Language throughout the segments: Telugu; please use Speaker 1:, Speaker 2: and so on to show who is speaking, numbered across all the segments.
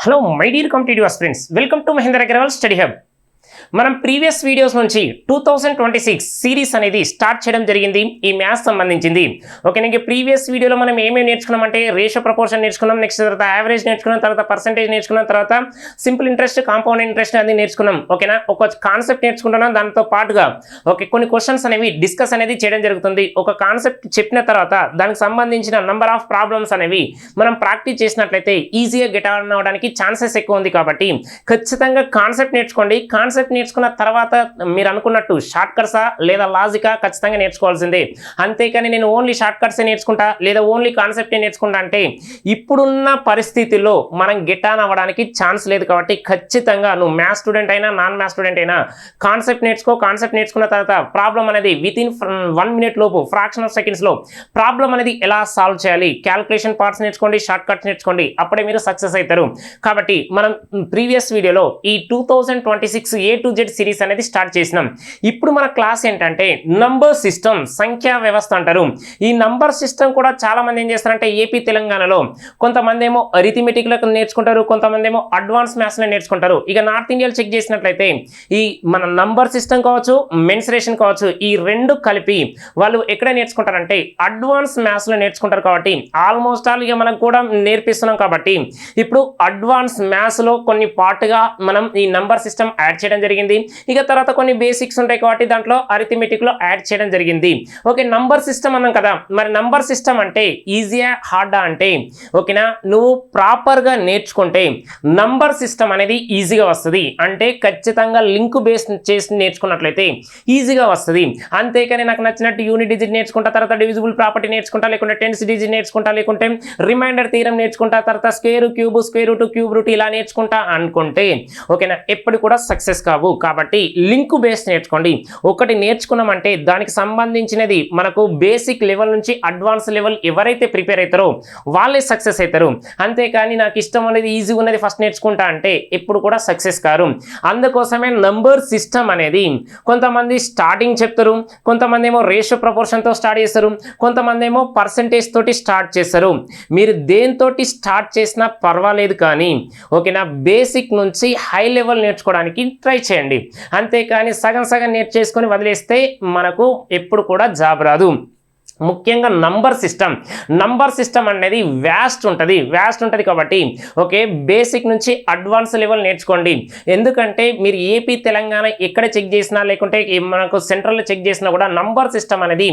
Speaker 1: Hello my dear competitive aspirants, welcome to Mahendra Agarwal study hub. మనం ప్రీవియస్ వీడియోస్ నుంచి 2026 సిరీస్ అనేది స్టార్ట్ చేయడం జరిగింది. ఈ మ్యాథ్స్ సంబంధించింది. ఓకే, నీకు ప్రీవియస్ వీడియోలో మనం ఏమేమి నేర్చుకున్నాం అంటే రేషియో ప్రపోర్షన్ నేర్చుకున్నాం, నెక్స్ట్ తర్వాత యావరేజ్ నేర్చుకున్నాం, తర్వాత పర్సెంటేజ్ నేర్చుకున్నాం, తర్వాత సింపుల్ ఇంట్రెస్ట్, కాంపౌండ్ ఇంట్రెస్ట్ అనేది నేర్చుకున్నాం. ఓకేనా, ఒక కాన్సెప్ట్ నేర్చుకుంటున్నాం. దాంతో పాటుగా ఓకే కొన్ని క్వశ్చన్స్ అనేవి డిస్కస్ అనేది చేయడం జరుగుతుంది. ఒక కాన్సెప్ట్ చెప్పిన తర్వాత దానికి సంబంధించిన నంబర్ ఆఫ్ ప్రాబ్లమ్స్ అనేవి మనం ప్రాక్టీస్ చేసినట్లయితే ఈజీగా గెట్ ఆన్ అవ్వడానికి ఛాన్సెస్ ఎక్కువ ఉంది. కాబట్టి ఖచ్చితంగా కాన్సెప్ట్ నేర్చుకోండి. కాన్సెప్ట్ నేర్చుకున్న తర్వాత మీరు అనుకున్నట్టు షార్ట్ కట్సా లేదా లాజికా ఖచ్చితంగా నేర్చుకోవాల్సిందే. అంతేకాని నేను ఓన్లీ షార్ట్ కట్సే నేర్చుకుంటా లేదా ఓన్లీ కాన్సెప్టే నేర్చుకుంటా అంటే ఇప్పుడున్న పరిస్థితుల్లో మనం గెట్ ఆన్ అవ్వడానికి ఛాన్స్ లేదు. కాబట్టి ఖచ్చితంగా నువ్వు మ్యాథ్స్ స్టూడెంట్ అయినా నాన్ మ్యాథ్స్ స్టూడెంట్ అయినా కాన్సెప్ట్ నేర్చుకో. కాన్సెప్ట్ నేర్చుకున్న తర్వాత ప్రాబ్లం అనేది వితిన్ 1 minute లోపు ఫ్రాక్షన్ ఆఫ్ సెకండ్స్లో ప్రాబ్లం అనేది ఎలా సాల్వ్ చేయాలి, క్యాల్కులేషన్ పార్ట్స్ నేర్చుకోండి, షార్ట్ కట్స్ నేర్చుకోండి. అప్పుడే మీరు సక్సెస్ అవుతారు. కాబట్టి మనం ప్రీవియస్ వీడియోలో ఈ 2026 A to Z సిరీస్ అనేది స్టార్ట్ చేసినాం. ఇప్పుడు మన క్లాస్ ఏంటంటే నంబర్ సిస్టమ్, సంఖ్యా వ్యవస్థ అంటారు. ఈ నంబర్ సిస్టమ్ కూడా చాలా మంది ఏం చేస్తారంటే ఏపీ తెలంగాణలో కొంతమంది ఏమో అరిథమెటిక్లకు నేర్చుకుంటారు, కొంతమంది ఏమో అడ్వాన్స్ మ్యాథ్స్లో నేర్చుకుంటారు. ఇక నార్త్ ఇండియాలో చెక్ చేసినట్లయితే ఈ మన నంబర్ సిస్టమ్ కావచ్చు, మెన్సురేషన్ కావచ్చు, ఈ రెండు కలిపి వాళ్ళు ఎక్కడ నేర్చుకుంటారంటే అడ్వాన్స్ మ్యాథ్స్లో నేర్చుకుంటారు. కాబట్టి ఆల్మోస్ట్ ఆల్ ఇక మనం కూడా నేర్పిస్తున్నాం. కాబట్టి ఇప్పుడు అడ్వాన్స్ మ్యాథ్స్లో కొన్ని పార్ట్గా మనం ఈ నంబర్ సిస్టమ్ యాడ్ చేయడం జరిగింది. ఇక తర్వాత కొన్ని బేసిక్స్ ఉంటాయి కాబట్టి దాంట్లో అరిథమెటిక్ లో యాడ్ చేయడం జరిగింది. ఓకే, నంబర్ సిస్టమ్ అన్నాం కదా. మరి నంబర్ సిస్టమ్ అంటే ఈజీయా హార్డా అంటే ఓకేనా, నువ్వు ప్రాపర్ గా నేర్చుకుంటే నంబర్ సిస్టమ్ అనేది ఈజీగా వస్తుంది. అంటే ఖచ్చితంగా లింక్ బేస్ చేసి నేర్చుకున్నట్లయితే ఈజీగా వస్తుంది. అంతేకాని నాకు నచ్చినట్టు యూనిట్ డిజిట్ నేర్చుకుంటా, తర్వాత డివిజిబుల్ ప్రాపర్టీ నేర్చుకుంటా, లేకుంటే టెన్స్ డిజిట్ నేర్చుకుంటా, లేకుంటే రిమైండర్ థీరం నేర్చుకుంటా, తర్వాత square cube, square root, cube root ఇలా నేర్చుకుంటా అనుకుంటే ఓకేనా ఎప్పుడు కూడా సక్సెస్ కావు. కాబట్టి లింక్ బేస్ నేర్చుకోండి. ఒకటి నేర్చుకున్నామంటే దానికి సంబంధించినది మనకు బేసిక్ లెవెల్ నుంచి అడ్వాన్స్ లెవెల్ ఎవరైతే ప్రిపేర్ అవుతారో వాళ్ళే సక్సెస్ అవుతారు. అంతేకాని నాకు ఇష్టం అనేది ఈజీగా ఉన్నది ఫస్ట్ నేర్చుకుంటా అంటే ఎప్పుడు కూడా సక్సెస్ కారు. అందుకోసమే నంబర్ సిస్టమ్ అనేది కొంతమంది స్టార్టింగ్ చెప్తారు, కొంతమంది ఏమో రేషియో ప్రపోర్షన్తో స్టార్ట్ చేస్తారు, కొంతమంది ఏమో పర్సెంటేజ్ తోటి స్టార్ట్ చేస్తారు. మీరు దేనితోటి స్టార్ట్ చేసినా పర్వాలేదు, కానీ ఓకేనా బేసిక్ నుంచి హై లెవెల్ నేర్చుకోవడానికి ట్రై చేయండి. అంతేకాని సగం సగం నేర్చేసుకొని వదిలేస్తే మనకు ఎప్పుడు కూడా జాబ్ రాదు. ముఖ్యంగా నంబర్ సిస్టమ్ అనేది వ్యాస్ట్ ఉంటుంది. కాబట్టి ఓకే బేసిక్ నుంచి అడ్వాన్స్ లెవెల్ నేర్చుకోండి. ఎందుకంటే మీరు ఏపీ తెలంగాణ ఎక్కడ చెక్ చేసినా లేకుంటే మనకు సెంట్రల్లో చెక్ చేసినా కూడా నంబర్ సిస్టమ్ అనేది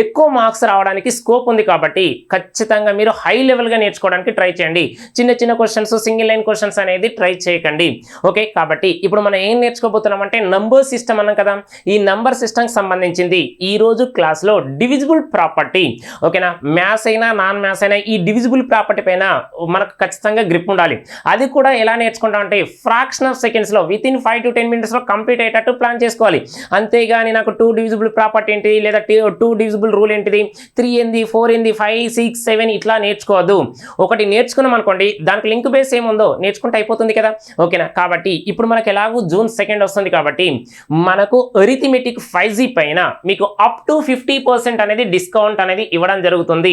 Speaker 1: ఎక్కువ మార్క్స్ రావడానికి స్కోప్ ఉంది. కాబట్టి ఖచ్చితంగా మీరు హై లెవెల్గా నేర్చుకోవడానికి ట్రై చేయండి. చిన్న చిన్న క్వశ్చన్స్, సింగిల్ లైన్ క్వశ్చన్స్ అనేది ట్రై చేయకండి. ఓకే, కాబట్టి ఇప్పుడు మనం ఏం నేర్చుకోబోతున్నాం అంటే నంబర్ సిస్టమ్ అన్నాం కదా. ఈ నంబర్ సిస్టమ్కి సంబంధించింది ఈ రోజు క్లాస్లో డివిజిబుల్ ప్రాపర్టీ. ఓకేనా, మ్యాథ్స్ అయినా నాన్ మ్యాథ్స్ అయినా ఈ డివిజిబుల్ ప్రాపర్టీ పైన మనకు ఖచ్చితంగా గ్రిప్ ఉండాలి. అది కూడా ఎలా నేర్చుకుంటాం అంటే ఫ్రాక్షన్ ఆఫ్ సెకండ్స్లో వితిన్ 5 to 10 minutes కంప్లీట్ అయ్యేటట్టు ప్లాన్ చేసుకోవాలి. అంతేగాని నాకు 2 డివిజిబుల్ ప్రాపర్టీ ఏంటి, లేదా 2 డివిజిబుల్ రూల్ ఏంటిది, 3 ఏంది, 4 ఏంది, 5, 6, 7 ఇట్లా నేర్చుకోవద్దు. ఒకటి నేర్చుకున్నాం అనుకోండి, దానికి లింక్ బేస్ ఏముందో నేర్చుకుంటే అయిపోతుంది కదా. ఓకేనా, కాబట్టి ఇప్పుడు మనకు ఎలాగో June 2 వస్తుంది. కాబట్టి మనకు అరిథమెటిక్ 5G పైన మీకు అప్ టు 50% అనేది డిస్కౌంట్ అనేది ఇవ్వడం జరుగుతుంది.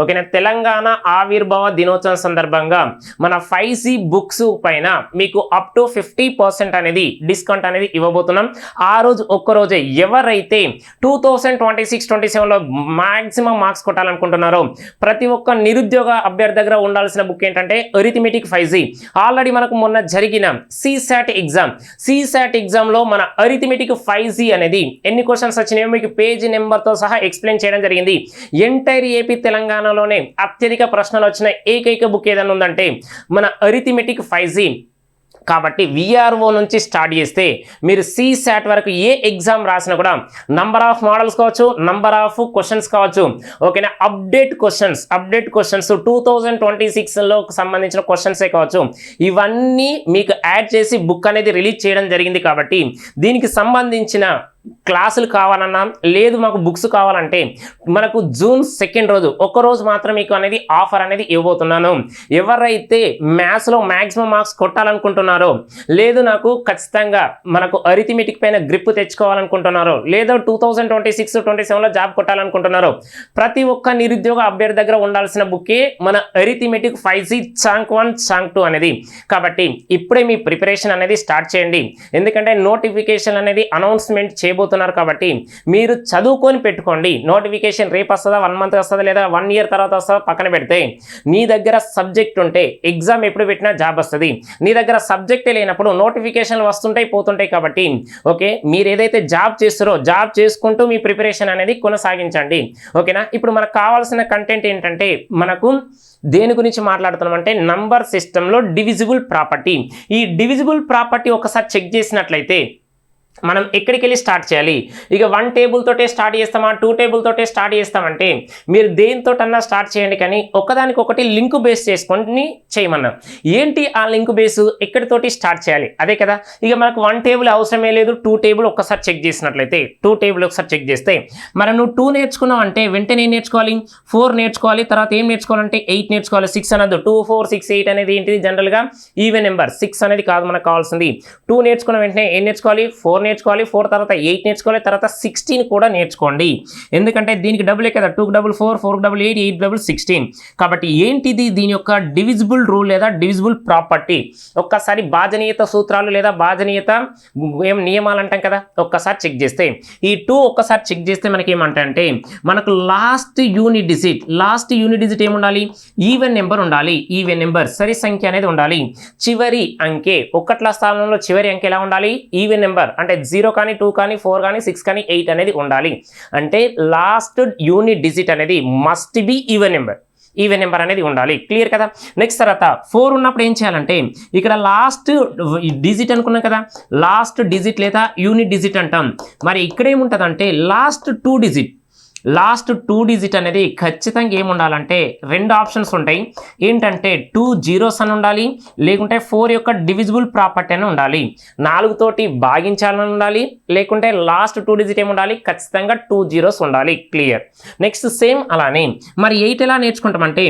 Speaker 1: ఓకేనా, తెలంగాణ ఆవిర్భావ దినోత్సవం సందర్భంగా మన 5C బుక్స్ పైన మీకు అప్ టు 50% అనేది డిస్కౌంట్ అనేది ఇవ్వబోతున్నాం. ఆ రోజు ఒక్కరోజే ఎవరైతే 2026-27లో మాక్సిమం మార్క్స్ కొట్టాలనుకుంటున్నారో ప్రతి ఒక్క నిరుద్యోగ అభ్యర్థి దగ్గర ఉండాల్సిన బుక్ ఏంటంటే అరిథమెటిక్ 5G. ఆల్రెడీ మనకు మొన్న జరిగిన CSAT ఎగ్జామ్లో మన అరిథమెటిక్ 5G అనేది ఎన్ని క్వశ్చన్స్ వచ్చినాయో మీకు పేజ్ నెంబర్తో సహా ఎక్స్ప్లెయిన్ చేయడం జరిగింది. ఎంటైర్ ఏపీ తెలంగాణలోనే అత్యధిక ప్రశ్నలు వచ్చిన ఏకైక బుక్ ఏదైనా ఉందంటే మన అరిథమెటిక్ 5G. కాబట్టి విఆర్ఓ నుంచి స్టార్ట్ చేస్తే మీరు CSAT వరకు ఏ ఎగ్జామ్ రాసినా కూడా నంబర్ ఆఫ్ మోడల్స్ కావచ్చు, నంబర్ ఆఫ్ క్వశ్చన్స్ కావచ్చు, ఓకేనా అప్డేట్ క్వశ్చన్స్ 2026లో సంబంధించిన క్వశ్చన్సే కావచ్చు, ఇవన్నీ మీకు యాడ్ చేసి బుక్ అనేది రిలీజ్ చేయడం జరిగింది. కాబట్టి దీనికి సంబంధించిన క్లాసులు కావాలన్నా లేదు మాకు బుక్స్ కావాలంటే మనకు జూన్ 2 రోజు ఒక్కరోజు మాత్రం మీకు అనేది ఆఫర్ అనేది ఇవ్వబోతున్నాను. ఎవరైతే మ్యాథ్స్లో మ్యాక్సిమం మార్క్స్ కొట్టాలనుకుంటున్నారో, లేదు నాకు ఖచ్చితంగా మనకు అరిథమెటిక్ పైన గ్రిప్ తెచ్చుకోవాలనుకుంటున్నారో, లేదా 2026-27లో జాబ్ కొట్టాలనుకుంటున్నారో, ప్రతి ఒక్క నిరుద్యోగ అభ్యర్థి దగ్గర ఉండాల్సిన బుక్కే మన అరిథమెటిక్ 5C చాంక్ 1 చాంక్ 2 అనేది. కాబట్టి ఇప్పుడే మీ ప్రిపరేషన్ అనేది స్టార్ట్ చేయండి. ఎందుకంటే నోటిఫికేషన్ అనేది అనౌన్స్మెంట్ చేయబోతున్నారు కాబట్టి మీరు చదువుకొని పెట్టుకోండి. నోటిఫికేషన్ రేపు వస్తుందా, 1 మంత్ వస్తుందా, లేదా 1 ఇయర్ తర్వాత వస్తుందా పక్కన పెడితే, నీ దగ్గర సబ్జెక్ట్ ఉంటే ఎగ్జామ్ ఎప్పుడు పెట్టినా జాబ్ వస్తుంది. నీ దగ్గర సబ్జెక్టే లేనప్పుడు నోటిఫికేషన్లు వస్తుంటాయి పోతుంటాయి. కాబట్టి ఓకే, మీరు ఏదైతే జాబ్ చేస్తారో జాబ్ చేసుకుంటూ మీ ప్రిపరేషన్ అనేది కొనసాగించండి. ఓకేనా. ఇప్పుడు మనకు కావాల్సిన కంటెంట్ ఏంటంటే, మనకు దేని గురించి మాట్లాడుతున్నామంటే నంబర్ సిస్టంలో డివిజిబుల్ ప్రాపర్టీ. ఈ డివిజిబుల్ ప్రాపర్టీ ఒకసారి చెక్ చేసినట్లయితే మనం ఎక్కడికి వెళ్ళి స్టార్ట్ చేయాలి? ఇక 1 టేబుల్ తోటే స్టార్ట్ చేస్తామా, 2 టేబుల్ తోటే స్టార్ట్ చేస్తామంటే మీరు దేనితోటన్నా స్టార్ట్ చేయండి, కానీ ఒకదానికొకటి లింక్ బేస్ చేసుకొని చేయమన్నాం. ఏంటి ఆ లింక్ బేస్, ఎక్కడితోటి స్టార్ట్ చేయాలి అదే కదా. ఇక మనకు 1 టేబుల్ అవసరమే లేదు, 2 టేబుల్ ఒక్కసారి చెక్ చేసినట్లయితే, 2 టేబుల్ ఒకసారి చెక్ చేస్తే మనం నువ్వు 2 నేర్చుకున్నావు అంటే వెంటనే ఏం నేర్చుకోవాలి, 4 నేర్చుకోవాలి. తర్వాత ఏం నేర్చుకోవాలంటే 8 నేర్చుకోవాలి. 6 అనద్దు. 2 4 6 8 అనేది ఏంటిది, జనరల్గా ఈవెన్ నెంబర్. 6 అనేది కాదు మనకు కావాల్సింది. 2 నేర్చుకున్న వెంటనే ఏం నేర్చుకోవాలి, 4 నేర్చుకోవాలి. 4 తర్వాత 8 నేర్చుకోవాలి. తర్వాత 16 కూడా నేర్చుకోండి. ఎందుకంటే దీనికి డబులే కదా, 2 డబుల్ 4, 4 డబుల్ 8, 8 డబుల్ 16. కాబట్టి ఏంటిది దీని యొక్క డివిజిబుల్ రూల్ లేదా డివిజిబుల్ ప్రాపర్టీ. ఒక్కసారి భాజనీయత సూత్రాలు లేదా భాజనీయత ఏం నియమాలు అంటాం కదా, ఒక్కసారి చెక్ చేస్తే ఈ 2 ఒక్కసారి చెక్ చేస్తే మనకి ఏమంటే మనకు లాస్ట్ యూనిట్ డిజిట్ ఏముండాలి, ఈవెన్ నెంబర్ ఉండాలి. ఈవెన్ నెంబర్ సరి సంఖ్య అనేది ఉండాలి. చివరి అంకె 1ల స్థానంలో చివరి అంకె ఎలా ఉండాలి, ఈవెన్ నెంబర్. అంటే 0 కానీ 2 కానీ 4 కానీ 6 కానీ 8 అనేది ఉండాలి. అంటే లాస్ట్ యూనిట్ డిజిట్ అనేది మస్ట్ బి ఈవెన్ నెంబర్ అనేది ఉండాలి. క్లియర్ కదా. నెక్స్ట్ తర్వాత 4 ఉన్నప్పుడు ఏం చేయాలంటే ఇక్కడ లాస్ట్ డిజిట్ అనుకున్నాం కదా, లాస్ట్ డిజిట్ లేదా యూనిట్ డిజిట్ అంటాం. మరి ఇక్కడ ఏముంటుందంటే లాస్ట్ 2 డిజిట్ అనేది ఖచ్చితంగా ఏముండాలంటే 2 ఆప్షన్స్ ఉంటాయి. ఏంటంటే 2 జీరోస్ అని ఉండాలి, లేకుంటే 4 యొక్క డివిజిబుల్ ప్రాపర్టీ అని ఉండాలి. 4 తోటి భాగించాలని ఉండాలి, లేకుంటే లాస్ట్ 2 డిజిట్ ఏముండాలి, ఖచ్చితంగా 2 జీరోస్ ఉండాలి. క్లియర్. నెక్స్ట్ సేమ్ అలానే మరి 8 ఎలా నేర్చుకుంటామంటే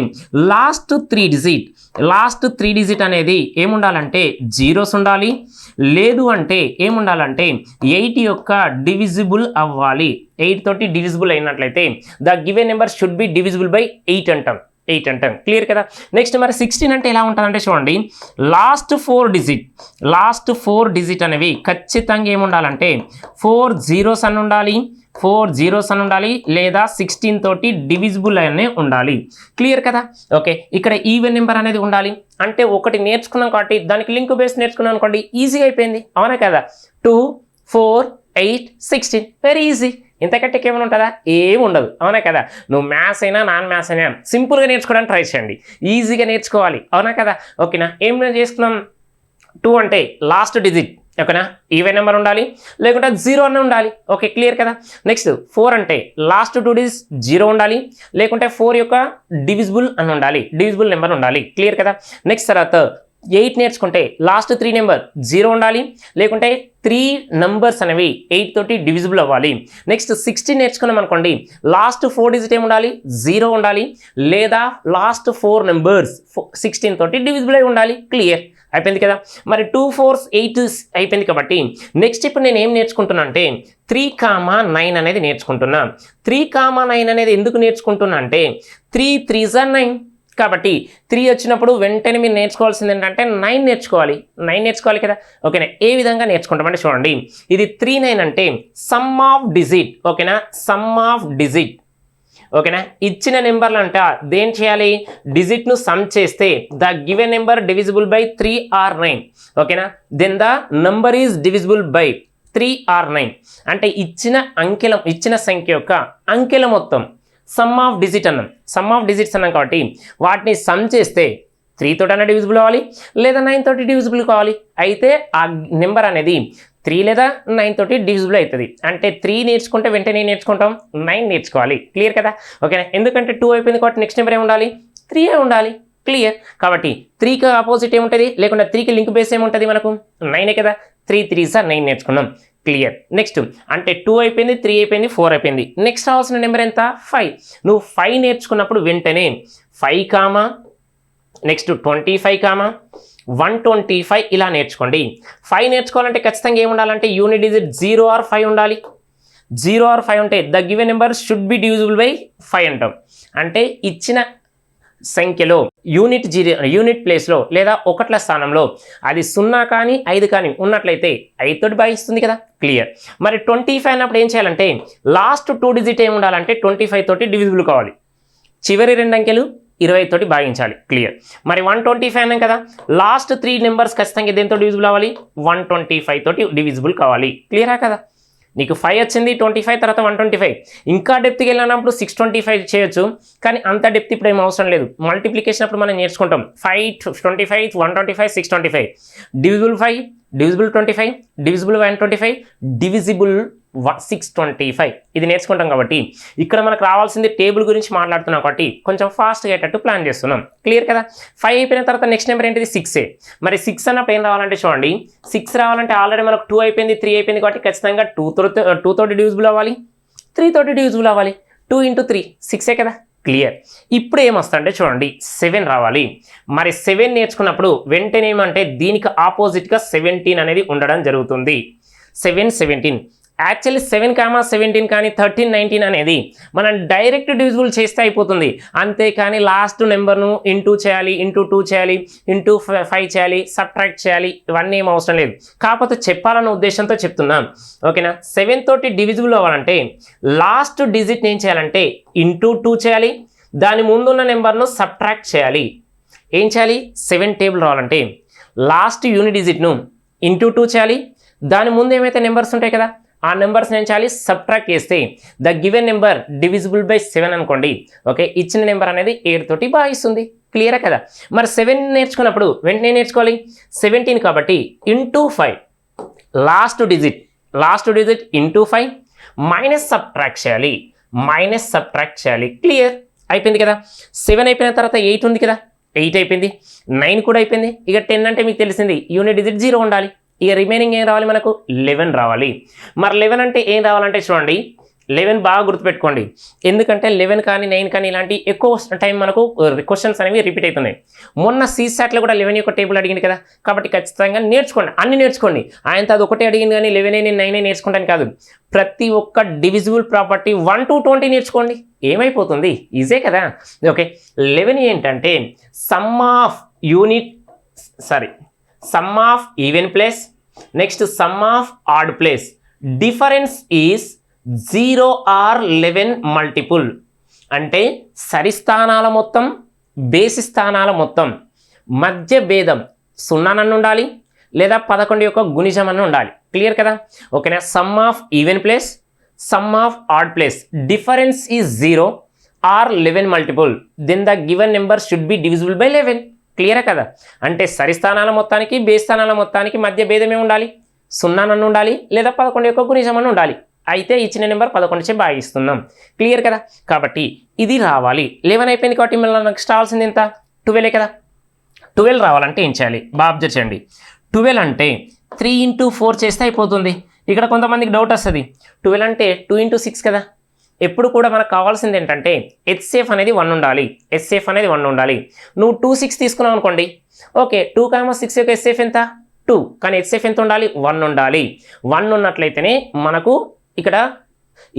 Speaker 1: లాస్ట్ 3 డిజిట్ అనేది ఏముండాలంటే జీరోస్ ఉండాలి, లేదు అంటే ఏముండాలంటే 8 యొక్క డివిజిబుల్ అవ్వాలి. 8 తోటి డివిజిబుల్ అయినట్లయితే the given number should be divisible by 8 అంటాం. క్లియర్ కదా. నెక్స్ట్ మరి 16 అంటే ఎలా ఉంటుందంటే చూడండి, లాస్ట్ 4 డిజిట్ అనేవి ఖచ్చితంగా ఏముండాలంటే 4 జీరోస్ అని ఉండాలి, లేదా 16 తోటి డివిజిబుల్ అనే ఉండాలి. క్లియర్ కదా. ఓకే, ఇక్కడ ఈవెన్ నెంబర్ అనేది ఉండాలి. అంటే ఒకటి నేర్చుకున్నాం కాబట్టి దానికి లింక్ బేస్ నేర్చుకున్నాం అనుకోండి, ఈజీగా అయిపోయింది. అవునా కదా. 2 4 8 16 వెరీ ఈజీ. ఇంతకంటే ఏమైనా ఉంటుందా, ఏమి ఉండదు. అవునా కదా. నువ్వు మ్యాథ్స్ అయినా నాన్ మ్యాథ్స్ అయినా సింపుల్గా నేర్చుకోవడానికి ట్రై చేయండి, ఈజీగా నేర్చుకోవాలి. అవునా కదా. ఓకేనా. ఏం చేసుకున్నాం, 2 అంటే లాస్ట్ డిజిట్. ఓకేనా, ఈవెన్ నెంబర్ ఉండాలి, లేకుంటే 0 అని ఉండాలి. ఓకే, క్లియర్ కదా. నెక్స్ట్ 4 అంటే లాస్ట్ 2 డిజిట్స్ 0 ఉండాలి, లేకుంటే 4 యొక్క డివిజిబుల్ అని ఉండాలి, డివిజిబుల్ నెంబర్ ఉండాలి. క్లియర్ కదా. నెక్స్ట్ తర్వాత 8 నేర్చుకుంటే లాస్ట్ 3 నెంబర్ 0 ఉండాలి, లేకుంటే 3 నంబర్స్ అనేవి 8 తోటి డివిజిబుల్ అవ్వాలి. నెక్స్ట్ 16 నేర్చుకున్నాం అనుకోండి, లాస్ట్ 4 డిజిట్ ఏముండాలి, 0 ఉండాలి, లేదా లాస్ట్ 4 నెంబర్స్ 16 తోటి డివిజిబుల్ అయి ఉండాలి. క్లియర్ అయిపోయింది కదా. మరి 2 4 8 అయిపోయింది కాబట్టి నెక్స్ట్ ఇప్పుడు నేను ఏం నేర్చుకుంటున్నా అంటే 3,9 అనేది నేర్చుకుంటున్నా. 3,9 అనేది ఎందుకు నేర్చుకుంటున్నా అంటే 3 3s are 9 కాబట్టి 3 వచ్చినప్పుడు వెంటనే మీరు నేర్చుకోవాల్సింది ఏంటంటే 9 నేర్చుకోవాలి కదా. ఓకేనా. ఏ విధంగా నేర్చుకుంటామంటే చూడండి, ఇది 3 9 అంటే సమ్ ఆఫ్ డిజిట్. ఓకేనా, సమ్ ఆఫ్ డిజిట్. ఓకేనా, ఇచ్చిన నెంబర్లు అంట దేని చేయాలి, డిజిట్ను సమ్ చేస్తే the given number divisible by 3 or 9. ఓకేనా, then the number is divisible by 3 or 9. అంటే ఇచ్చిన సంఖ్య యొక్క అంకెల మొత్తం సమ్ ఆఫ్ డిజిట్స్ అన్నాం కాబట్టి వాటిని సమ్ చేస్తే 3 తోటైనా డివిజిబుల్ అవ్వాలి, లేదా 9 తోటి డివిజిబుల్ కావాలి. అయితే ఆ నెంబర్ అనేది 3 లేదా 9 తోటి డివిజిబుల్ అవుతుంది. అంటే 3 నేర్చుకుంటే వెంటనే నేర్చుకుంటాం, 9 నేర్చుకోవాలి. క్లియర్ కదా. ఓకేనా, ఎందుకంటే 2 అయిపోయింది కాబట్టి నెక్స్ట్ నెంబర్ ఏముండాలి, 3 ఉండాలి. క్లియర్. కాబట్టి 3కి ఆపోజిట్ ఏముంటుంది, లేకుండా 3కి లింక్ బేస్ ఏముంటుంది మనకు 9 కదా. 3 3s are 9 నేర్చుకున్నాం. క్లియర్. నెక్స్ట్ అంటే 2 అయిపోయింది, 3 అయిపోయింది, 4 అయిపోయింది. నెక్స్ట్ రావాల్సిన నెంబర్ ఎంత? 5. నువ్వు 5 నేర్చుకున్నప్పుడు వెంటనే 5 కామా నెక్స్ట్ 25 కామా 125 ఇలా నేర్చుకోండి. 5 నేర్చుకోవాలంటే ఖచ్చితంగా ఏమి ఉండాలంటే యూనిట్ డిజిట్ 0 ఆర్ 5 ఉండాలి. 0 ఆర్ 5 ఉంటే the given number should be divisible by 5 అంటాం. అంటే ఇచ్చిన సంఖ్యలో యూనిట్ ప్లేస్లో లేదా ఒకట్ల స్థానంలో అది 0 కానీ 5 కానీ ఉన్నట్లయితే 5 తోటి భాగిస్తుంది కదా, క్లియర్. మరి 25 అన్నప్పుడు ఏం చేయాలంటే లాస్ట్ 2 డిజిట్ ఏమి ఉండాలంటే 25 తోటి డివిజిబుల్ కావాలి. చివరి 2 అంకెలు 20 తోటి భాగించాలి, క్లియర్. మరి 125 అన్నాం కదా, లాస్ట్ 3 నెంబర్స్ ఖచ్చితంగా దేంతో డివిజిబుల్ అవ్వాలి? 125 తోటి డివిజిబుల్ కావాలి, క్లియరా కదా. నీకు 5 వచ్చింది, 25 తర్వాత 125. ఇంకా డెప్త్కి వెళ్ళినప్పుడు 625 చేయొచ్చు, కానీ అంత డెప్త్ ఇప్పుడు ఏం అవసరం లేదు. మల్టిప్లికేషన్ అప్పుడు మనం నేర్చుకుంటాం. 5, 25, 125, 625. Divisible 5, divisible 25, divisible 125, divisible 625. ఇది నేర్చుకుంటాం కాబట్టి ఇక్కడ మనకు రావాల్సింది టేబుల్ గురించి మాట్లాడుతున్నాం కాబట్టి కొంచెం ఫాస్ట్గా అయ్యేటట్టు ప్లాన్ చేస్తున్నాం, క్లియర్ కదా. 5 అయిపోయిన తర్వాత నెక్స్ట్ నెంబర్ ఏంటిది? 6. మరి 6 అన్నప్పుడు ఏం రావాలంటే చూడండి, 6 రావాలంటే ఆల్రెడీ మనకు 2 అయిపోయింది, 3 అయిపోయింది కాబట్టి ఖచ్చితంగా 2 తోటి డివిజిబుల్ అవ్వాలి, 3 తోటి డివిజిబుల్ అవ్వాలి. 2 × 3 6 కదా, క్లియర్. ఇప్పుడు ఏమొస్తుందంటే చూడండి 7 రావాలి. మరి 7 నేర్చుకున్నప్పుడు వెంటనే ఏమంటే దీనికి ఆపోజిట్గా 17 అనేది ఉండడం జరుగుతుంది. 7, 17. యాక్చువల్లీ 7, 17 కానీ 13, 19 అనేది మనం డైరెక్ట్ డివిజిబుల్ చేస్తే అయిపోతుంది. అంతేకాని లాస్ట్ నెంబర్ను ఇంటూ చేయాలి, ఇంటూ 2 చేయాలి, ఇంటూ 5 చేయాలి, సబ్ట్రాక్ట్ చేయాలి, ఇవన్నీ ఏం అవసరం లేదు. కాకపోతే చెప్పాలన్న ఉద్దేశంతో చెప్తున్నాం, ఓకేనా. 7 తోటి డివిజిబుల్ అవ్వాలంటే లాస్ట్ డిజిట్ ఏం చేయాలంటే ఇంటూ 2 చేయాలి, దాని ముందున్న నెంబర్ను సబ్ట్రాక్ట్ చేయాలి. ఏం చేయాలి? 7 టేబుల్ రావాలంటే లాస్ట్ యూనిట్ డిజిట్ను ఇంటూ 2 చేయాలి, దాని ముందు ఏమైతే నెంబర్స్ ఉంటాయి కదా ఆ నెంబర్స్ ఏం చేయాలి? సబ్ట్రాక్ట్ చేస్తే the given number divisible by 7 అనుకోండి, ఓకే. ఇచ్చిన నెంబర్ అనేది 7 తోటి భాగిస్తుంది, క్లియరా కదా. మరి 7 నేర్చుకున్నప్పుడు వెంటనే నేర్చుకోవాలి 17 కాబట్టి into 5 last digit into 5 minus subtract చేయాలి, క్లియర్. అయిపోయింది కదా. 7 అయిపోయిన తర్వాత 8 ఉంది కదా, 8 అయిపోయింది, 9 కూడా అయిపోయింది. ఇక 10 అంటే మీకు తెలిసింది యూనిట్ డిజిట్ 0 ఉండాలి. ఇక రిమైనింగ్ ఏం రావాలి మనకు? 11 రావాలి. మరి 11 అంటే ఏం రావాలంటే చూడండి 11 బాగా గుర్తుపెట్టుకోండి, ఎందుకంటే 11 కానీ 9 కానీ ఇలాంటి ఎక్కువ టైం మనకు క్వశ్చన్స్ అనేవి రిపీట్ అవుతున్నాయి. మొన్న సీసాట్లో కూడా 11 యొక్క టేబుల్ అడిగింది కదా, కాబట్టి ఖచ్చితంగా నేర్చుకోండి, అన్ని నేర్చుకోండి. ఆయనతో అది ఒకటే అడిగింది కానీ 11 నేను 9 నేర్చుకుంటాను కాదు. ప్రతి ఒక్క డివిజిబుల్ ప్రాపర్టీ 1 to 20 నేర్చుకోండి, ఏమైపోతుంది? ఈజే కదా, ఓకే. 11 ఏంటంటే some of even place, next some of odd place, difference is 0 or 11 multiple. అంటే సరిస్థానాల మొత్తం, బేసి స్థానాల మొత్తం మధ్య భేదం 0 అని ఉండాలి లేదా 11 యొక్క గుణిజం అని ఉండాలి, క్లియర్ కదా, ఓకేనా. Sum of even place, sum of odd place, difference is 0 or 11 multiple, then the given number should be divisible by 11, క్లియరా కదా. అంటే సరిస్థానాల మొత్తానికి బేస్ స్థానాల మొత్తానికి మధ్య భేదమే ఉండాలి, 0 అని ఉండాలి లేదా 11 యొక్క గుణిజం అని ఉండాలి. అయితే ఇచ్చిన నెంబర్ 11 చే భాగిస్తున్నాం, క్లియర్ కదా. కాబట్టి ఇది రావాలి. 11 అయిపోయింది కాబట్టి మళ్ళీ నెక్స్ట్ రావాల్సింది ఎంత? 12 కదా. 12 రావాలంటే ఏం చేయాలి? బాగా అబ్జర్వ్ చేయండి. 12 అంటే 3 × 4 చేస్తే అయిపోతుంది. ఇక్కడ కొంతమందికి డౌట్ వస్తుంది, 12 అంటే 2 × 6 కదా. ఎప్పుడు కూడా మనకు కావాల్సింది ఏంటంటే హెచ్సిఎఫ్ అనేది 1 ఉండాలి. నువ్వు 2, 6 తీసుకున్నావు అనుకోండి, ఓకే. 2, 6 యొక్క హెచ్సిఎఫ్ ఎంత? 2, కానీ హెచ్సిఎఫ్ ఎంత ఉండాలి? 1 ఉండాలి. 1 ఉన్నట్లయితేనే మనకు ఇక్కడ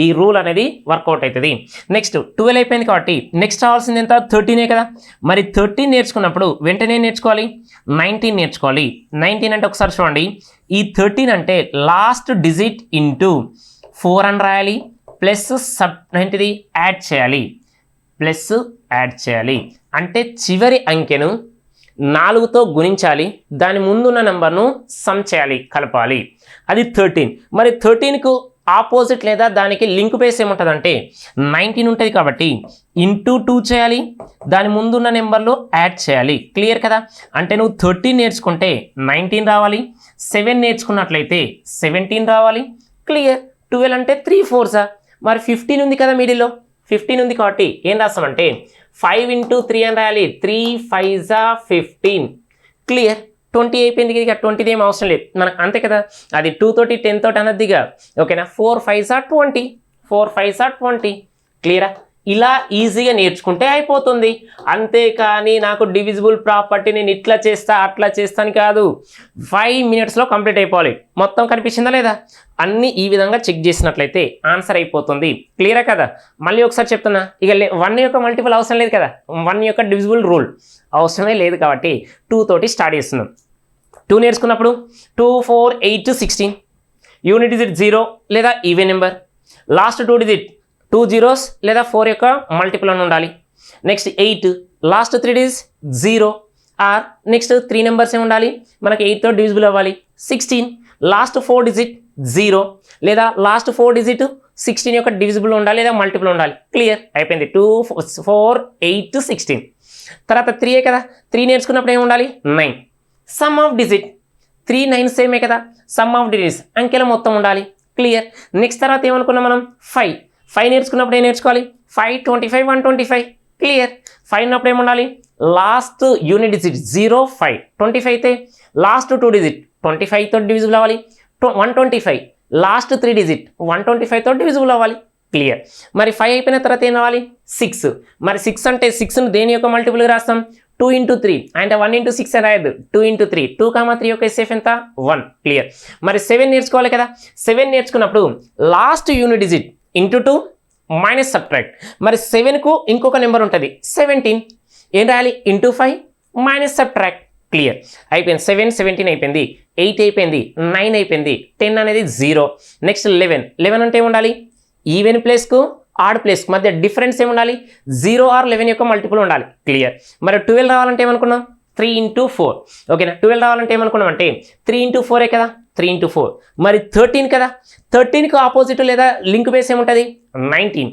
Speaker 1: ఈ రూల్ అనేది వర్కౌట్ అవుతుంది. నెక్స్ట్ 12 అయిపోయింది కాబట్టి నెక్స్ట్ రావాల్సింది ఎంత? 13 కదా. మరి 13 నేర్చుకున్నప్పుడు వెంటనే నేర్చుకోవాలి 19 నేర్చుకోవాలి. 19 అంటే ఒకసారి చూడండి, ఈ 13 అంటే లాస్ట్ డిజిట్ ఇంటూ 4 అని రాయాలి, ప్లస్ ఏంటిది యాడ్ చేయాలి. అంటే చివరి అంకెను 4తో గుణించాలి, దాని ముందున్న నెంబర్ను సమ్ చేయాలి, కలపాలి. అది 13. మరి 13కు ఆపోజిట్ లేదా దానికి లింక్ బేస్ ఏముంటుందంటే 19 ఉంటుంది కాబట్టి ఇంటూ 2 చేయాలి, దాని ముందున్న నెంబర్లో యాడ్ చేయాలి, క్లియర్ కదా. అంటే నువ్వు 13 నేర్చుకుంటే 19 రావాలి, 7 నేర్చుకున్నట్లయితే 17 రావాలి, క్లియర్. 12 అంటే 3 4s. మరి 15 ఉంది కదా మిడిల్లో, 15 ఉంది కాబట్టి ఏం రాస్తామంటే 5 × 3 అని రాయాలి. 3 5s 15, క్లియర్. 20 అయిపోయింది ఇక 20 ఏం అవసరం లేదు మనకు అంతే కదా అది 2 తోటి 10 తోటి అన్నదిగా ఓకేనా 4 5s are 20 4 5s are 20 క్లియరా ఇలా ఈజీగా నేర్చుకుంటే అయిపోతుంది అంతేకాని నాకు డివిజిబుల్ ప్రాపర్టీ నేను ఇట్లా చేస్తా అట్లా చేస్తాను కాదు 5 minutesలో కంప్లీట్ అయిపోవాలి మొత్తం కనిపించిందా లేదా అన్నీ ఈ విధంగా చెక్ చేసినట్లయితే ఆన్సర్ అయిపోతుంది క్లియరా కదా మళ్ళీ ఒకసారి చెప్తున్నా ఇక 1 యొక్క మల్టిపుల్ అవసరం లేదు కదా 1 యొక్క డివిజిబుల్ రూల్ అవసరమే లేదు కాబట్టి 2 తోటి స్టార్ట్ చేస్తున్నాం 2 నేర్చుకున్నప్పుడు 2 4 8 16 యూనిట్ డిజిట్ 0 లేదా even number last 2 digit 2 zeros లేదా 4 యొక్క మల్టిపుల్ అని ఉండాలి next 8 last 3 digits 0 or next 3 numbers ఏ ఉండాలి మనకి 8 తో డివిజిబుల్ అవ్వాలి 16 లాస్ట్ 4 డిజిట్ 0 లేదా లాస్ట్ 4 డిజిట్ 16 యొక్క డివిజిబుల్ ఉండాలి లేదా మల్టిపుల్ ఉండాలి క్లియర్ అయిపోయింది 2 4 8 16 తర్వాత 3 కదా 3 నేర్చుకున్నప్పుడు ఏమి ఉండాలి 9 సమ్ ఆఫ్ డిజిట్ 3 9 సేమే కదా సమ్ ఆఫ్ డిజిట్స్ అంకెల మొత్తం ఉండాలి క్లియర్ నెక్స్ట్ తర్వాత ఏమనుకున్నాం మనం 5 నేర్చుకున్నప్పుడు ఏం నేర్చుకోవాలి 5 25 125 క్లియర్ 5 ఉన్నప్పుడు ఏముండాలి లాస్ట్ యూనిట్ డిజిట్ 0 5 25 అయితే లాస్ట్ 2 డిజిట్ 25 తో డివిజిబుల్ అవ్వాలి 125 లాస్ట్ 3 డిజిట్ 125 తో డివిజిబుల్ అవ్వాలి క్లియర్ మరి 5 అయిపోయిన తర్వాత ఏం రావాలి 6 మరి 6 అంటే 6ను దేని యొక్క మల్టిపుల్గా రాస్తాం 2 into 3 అంటే 1 into 6 అని రాయద్దు 2 into 3 2, 3 యొక్క ఎస్ఎఫ్ ఎంత 1 క్లియర్ మరి 7 నేర్చుకోవాలి కదా 7 నేర్చుకున్నప్పుడు last unit digit into 2 minus subtract మరి 7కు ఇంకొక నెంబర్ ఉంటుంది 17 ఏం రాయాలి ఇంటూ 5 మైనస్ సబ్ట్రాక్ట్ క్లియర్ అయిపోయింది 7 17 అయిపోయింది 8 అయిపోయింది 9 అయిపోయింది 10 అనేది 0 నెక్స్ట్ 11 అంటే ఏముండాలి ఈవెన్ ప్లేస్కు ఆడ్ ప్లేస్ మధ్య డిఫరెన్స్ ఏముండాలి 0 ఆర్ 11 యొక్క మల్టిపుల్ ఉండాలి క్లియర్ మరి 12 రావాలంటే ఏమనుకున్నాం 3 into 4 ఓకేనా 12 రావాలంటే ఏమనుకున్నాం అంటే 3 into 4 కదా 3 into 4 మరి 13 కదా 13కి ఆపోజిట్ లేదా లింక్ బేస్ ఏముంటుంది 19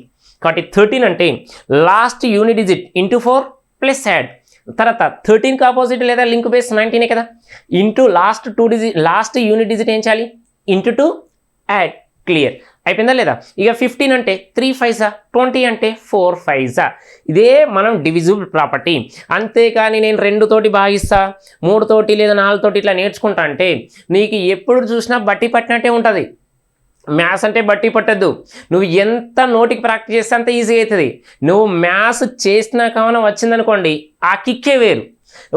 Speaker 1: కాబట్టి 13 అంటే last unit digit into 4 plus add తర్వాత 13కి ఆపోజిట్ లేదా లింక్ బేస్ 19 కదా into last 2 digit last unit digit ఏం చేయాలి ఇంటూ 2 యాడ్ క్లియర్ అయిపోయిందా లేదా ఇక 15 అంటే 3 5s 20 అంటే 4 5s ఇదే మనం డివిజిబుల్ ప్రాపర్టీ అంతేకాని నేను 2 తోటి భాగిస్తా 3 తోటి లేదా 4 తోటి ఇట్లా నేర్చుకుంటా అంటే నీకు ఎప్పుడు చూసినా బట్టి పట్టినట్టే ఉంటుంది మ్యాథ్స్ అంటే బట్టి పట్టద్దు నువ్వు ఎంత నోటికి ప్రాక్టీస్ చేస్తే అంత ఈజీ అవుతుంది నువ్వు మ్యాథ్స్ చేసినా కావున వచ్చిందనుకోండి ఆ కిక్కే వేరు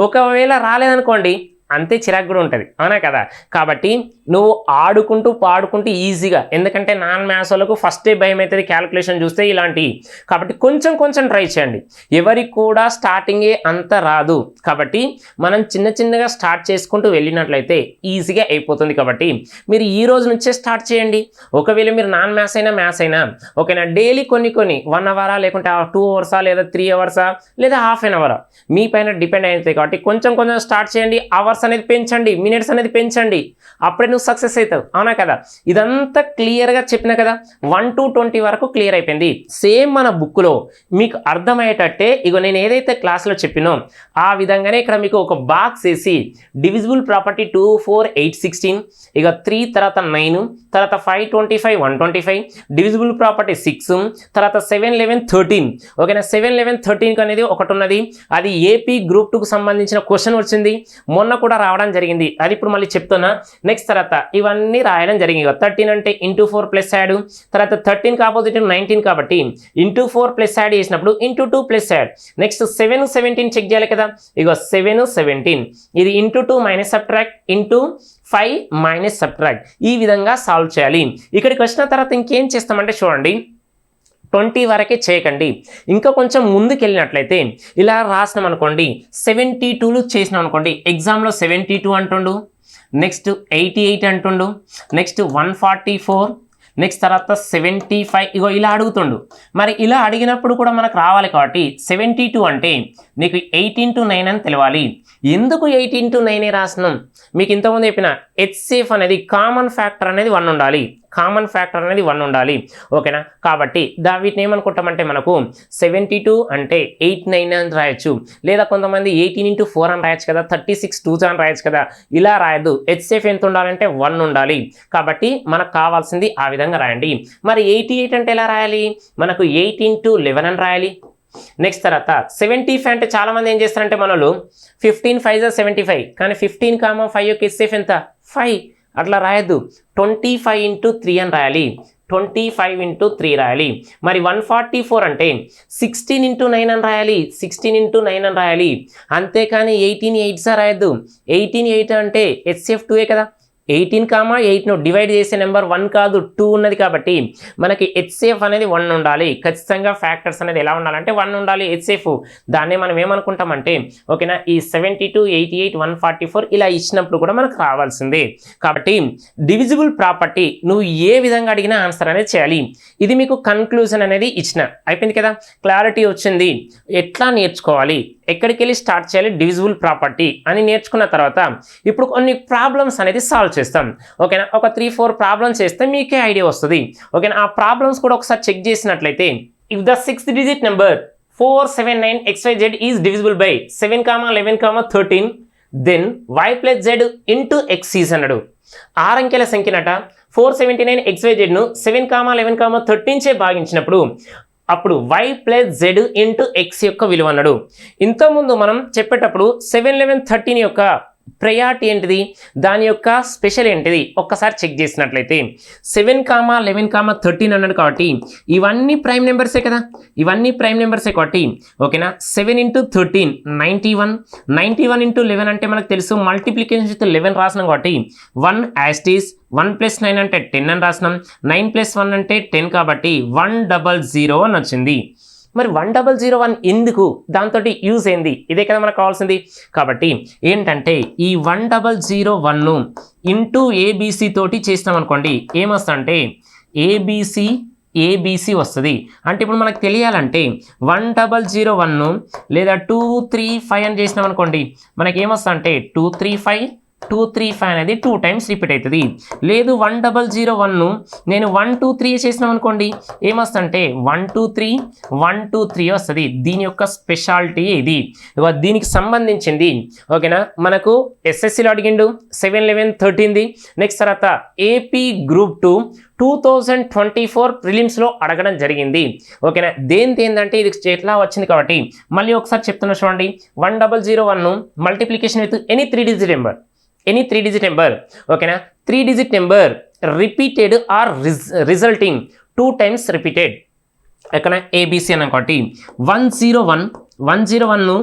Speaker 1: ఒకవేళ రాలేదనుకోండి అంతే చిరాకు కూడా ఉంటుంది అవునా కదా కాబట్టి నువ్వు ఆడుకుంటూ పాడుకుంటూ ఈజీగా ఎందుకంటే నాన్ మ్యాథ్స్ వాళ్ళకు ఫస్టే భయం అవుతుంది క్యాలిక్యులేషన్ చూస్తే ఇలాంటివి కాబట్టి కొంచెం ట్రై చేయండి ఎవరికి కూడా స్టార్టింగే అంత రాదు కాబట్టి మనం చిన్నగా స్టార్ట్ చేసుకుంటూ వెళ్ళినట్లయితే ఈజీగా అయిపోతుంది కాబట్టి మీరు ఈ రోజు నుంచే స్టార్ట్ చేయండి ఒకవేళ మీరు నాన్ మ్యాథ్స్ అయినా ఓకేనా డైలీ కొన్ని 1 అవరా లేకుంటే 2 అవర్సా లేదా 3 అవర్సా లేదా హాఫ్ అన్ అవరా మీ పైన డిపెండ్ అవుతుంది కాబట్టి కొంచెం స్టార్ట్ చేయండి అవర్స్ అనేది పెంచండి మినిట్స్ అనేది పెంచండి అప్పుడే నువ్వు సక్సెస్ అవుతావు అవునా కదా ఇదంతా క్లియర్గా చెప్పిన కదా 1 to 20 వరకు క్లియర్ అయిపోయింది సేమ్ మన బుక్లో మీకు అర్థమయ్యేటట్టే ఇగో నేను ఏదైతే క్లాస్లో చెప్పినో ఆ విధంగానే ఇక్కడ మీకు ఒక బాక్స్ వేసి డివిజిబుల్ ప్రాపర్టీ 2 4 8 16 ఇక 3 తర్వాత 9 తర్వాత 5 25 125 డివిజిబుల్ ప్రాపర్టీ 6 తర్వాత 7 11 13 ఓకేనా 7 11 13 అనేది ఒకటి ఉన్నది అది ఏపీ గ్రూప్ 2కు సంబంధించిన క్వశ్చన్ వచ్చింది మొన్న కూడా రావడం జరిగింది అది ఇప్పుడు మళ్ళీ చెప్తున్నా నెక్స్ట్ తర్వాత ఇవన్నీ రాయడం జరిగింది 13 అంటే ఇంటూ 4 ప్లస్ యాడ్ తర్వాత 13కి ఆపోజిట్ 19 కాబట్టి ఇంటూ 4 ప్లస్ యాడ్ చేసినప్పుడు into 2 plus add next 7 17 check చేయాలి కదా ఇగో 7 17 ఇది into 2 minus subtract into 5 minus subtract ఈ విధంగా సాల్వ్ చేయాలి ఇక్కడికి వచ్చిన తర్వాత ఇంకేం చేస్తామంటే చూడండి 20 వరకే చేయకండి ఇంకా కొంచెం ముందుకు వెళ్ళినట్లయితే ఇలా రాసినాం అనుకోండి 72లు చేసినాం అనుకోండి ఎగ్జామ్లో 72 అంటుండు నెక్స్ట్ 88 అంటుండు నెక్స్ట్ 144 నెక్స్ట్ తర్వాత 75 ఇగో ఇలా అడుగుతుండు మరి ఇలా అడిగినప్పుడు కూడా మనకు రావాలి కాబట్టి 72 అంటే నీకు 8 into 9 అని తెలవాలి ఎందుకు 8 into 9 రాసినాం మీకు ఇంతకుముందు చెప్పిన హెచ్సిఎఫ్ అనేది కామన్ ఫ్యాక్టర్ అనేది 1 ఉండాలి ఓకేనా కాబట్టి వీటిని ఏమనుకుంటామంటే మనకు 72 అంటే 8 9 అని రాయొచ్చు లేదా కొంతమంది 18 into 4 అని రాయొచ్చు కదా 36 2 అని రాయొచ్చు కదా ఇలా రాయద్దు హెచ్సిఎఫ్ ఎంత ఉండాలంటే 1 ఉండాలి కాబట్టి మనకు కావాల్సింది ఆ విధంగా రాయండి మరి 88 అంటే ఎలా రాయాలి మనకు 8 into 11 అని రాయాలి నెక్స్ట్ తర్వాత 75 అంటే చాలామంది ఏం చేస్తారంటే మనోళ్ళు 15 5 75, కానీ 15, 5 యొక్క హెచ్సిఎఫ్ ఎంత 5, అట్లా రాయద్దు. 25 × 3 అని రాయాలి. 25 × 3 రాయాలి. మరి 144 అంటే 16 × 9 అని రాయాలి. 16 × 9 అని రాయాలి. అంతేకాని 18 8 రాయద్దు. 18 8 అంటే హెచ్సిఎఫ్ 2 కదా. 18, 8ను డివైడ్ చేసే నెంబర్ 1 కాదు 2 ఉన్నది కాబట్టి మనకి హెచ్సిఎఫ్ అనేది 1 ఉండాలి. ఖచ్చితంగా ఫ్యాక్టర్స్ అనేది ఎలా ఉండాలంటే 1 ఉండాలి హెచ్సిఎఫ్. దాన్నే మనం ఏమనుకుంటామంటే ఓకేనా, ఈ 72 88 144 ఇలా ఇచ్చినప్పుడు కూడా మనకు రావాల్సిందే. కాబట్టి డివిజిబుల్ ప్రాపర్టీ నువ్వు ఏ విధంగా అడిగినా ఆన్సర్ అనేది చేయాలి. ఇది మీకు కన్క్లూజన్ అనేది ఇచ్చిన అయిపోయింది కదా, క్లారిటీ వచ్చింది. ఎట్లా నేర్చుకోవాలి, ఎక్కడికి వెళ్ళి స్టార్ట్ చేయాలి డివిజిబుల్ ప్రాపర్టీ అని నేర్చుకున్న తర్వాత ఇప్పుడు కొన్ని ప్రాబ్లమ్స్ అనేది సాల్వ్ చేస్తాం. ఓకేనా, ఒక 3-4 ప్రాబ్లమ్స్ చేస్తే మీకే ఐడియా వస్తుంది. ఓకేనా, ఆ ప్రాబ్లమ్స్ కూడా ఒకసారి చెక్ చేసినట్లయితే if the 6th digit number 479xyz is divisible by 7, 11, 13 then y + z × x is అన్నాడు. 6 అంకెల సంఖ్యనట 479xyz ను 7, 11, 13 చే భాగించినప్పుడు అప్పుడు y + z × x యొక్క విలువ అన్నాడు. ఇంతకుముందు మనం చెప్పేటప్పుడు 7, 11, 13 యొక్క ప్రయారిటీ ఏంటిది, దాని యొక్క స్పెషల్ ఏంటిది ఒక్కసారి చెక్ చేసినట్లయితే 7, 11, 13 అన్నాడు కాబట్టి ఇవన్నీ ప్రైమ్ నెంబర్సే కదా, ఇవన్నీ ప్రైమ్ నెంబర్సే కాబట్టి ఓకేనా. 7 × 13 91, 91 × 11 అంటే మనకు తెలుసు మల్టిప్లికేషన్ విత్ 11 రాసినాం కాబట్టి 1 యాజ్ ఇట్ ఈస్. 1 + 9 అంటే 10 అని రాసినాం. 9 + 1 అంటే 10 కాబట్టి 100 అని వచ్చింది. మరి 1001 ఎందుకు, దాంతో యూజ్ ఏంది, ఇదే కదా మనకు కావాల్సింది. కాబట్టి ఏంటంటే ఈ 1001ను ఇంటూ ఏబిసి తోటి చేస్తాం అనుకోండి, ఏమొస్తా అంటే ఏబిసి వస్తుంది. అంటే ఇప్పుడు మనకు తెలియాలంటే 1001ను లేదా 235 అని చేసినాం అనుకోండి, మనకి ఏమొస్తా అంటే 235 అనేది 2 టైమ్స్ రిపీట్ అవుతుంది. లేదు 1001ను నేను 123 చేసినాం అనుకోండి, ఏమొస్తుందంటే 123 వస్తుంది. దీని యొక్క స్పెషాలిటీ ఇది. దీనికి సంబంధించింది ఓకేనా, మనకు ఎస్ఎస్సిలో అడిగిండు 7, 11, 13ది. నెక్స్ట్ తర్వాత ఏపీ గ్రూప్ 2 2024 ప్రిలిమ్స్లో అడగడం జరిగింది. ఓకేనా, దేనిది ఏంటంటే ఇది ఎట్లా వచ్చింది కాబట్టి మళ్ళీ ఒకసారి చెప్తున్నా చూడండి. 1001ను multiplication with any 3 digit number ఓకేనా, 3 digit number repeated or resulting 2 times repeated ఎక్కడ ఏబిసి అని అనుకోండి. 101ను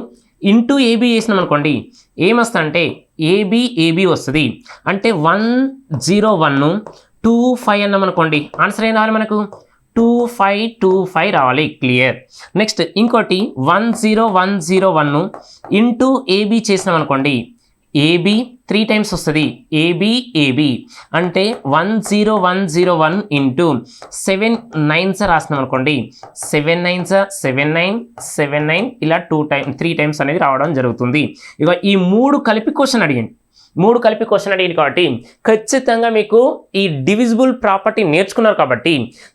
Speaker 1: ఇంటూ ఏబి చేసినాం అనుకోండి, ఏమొస్తా అంటే ఏబి వస్తుంది. అంటే 101ను 25 అన్నాం అనుకోండి, ఆన్సర్ ఏం రావాలి మనకు 2525 రావాలి. క్లియర్. నెక్స్ట్ ఇంకోటి 10101ను ఇంటూ ఏబి చేసినాం అనుకోండి, ఏబి 3 టైమ్స్ వస్తుంది. ఏబి అంటే 10101 ఇంటూ 7 9s రాసినాం అనుకోండి, 7 9s 79 ఇలా 3 టైమ్స్ అనేది రావడం జరుగుతుంది. ఇక ఈ 3 కలిపి క్వశ్చన్ అడిగింది కాబట్టి ఖచ్చితంగా మీకు ఈ డివిజిబుల్ ప్రాపర్టీ నేర్చుకున్నారు కాబట్టి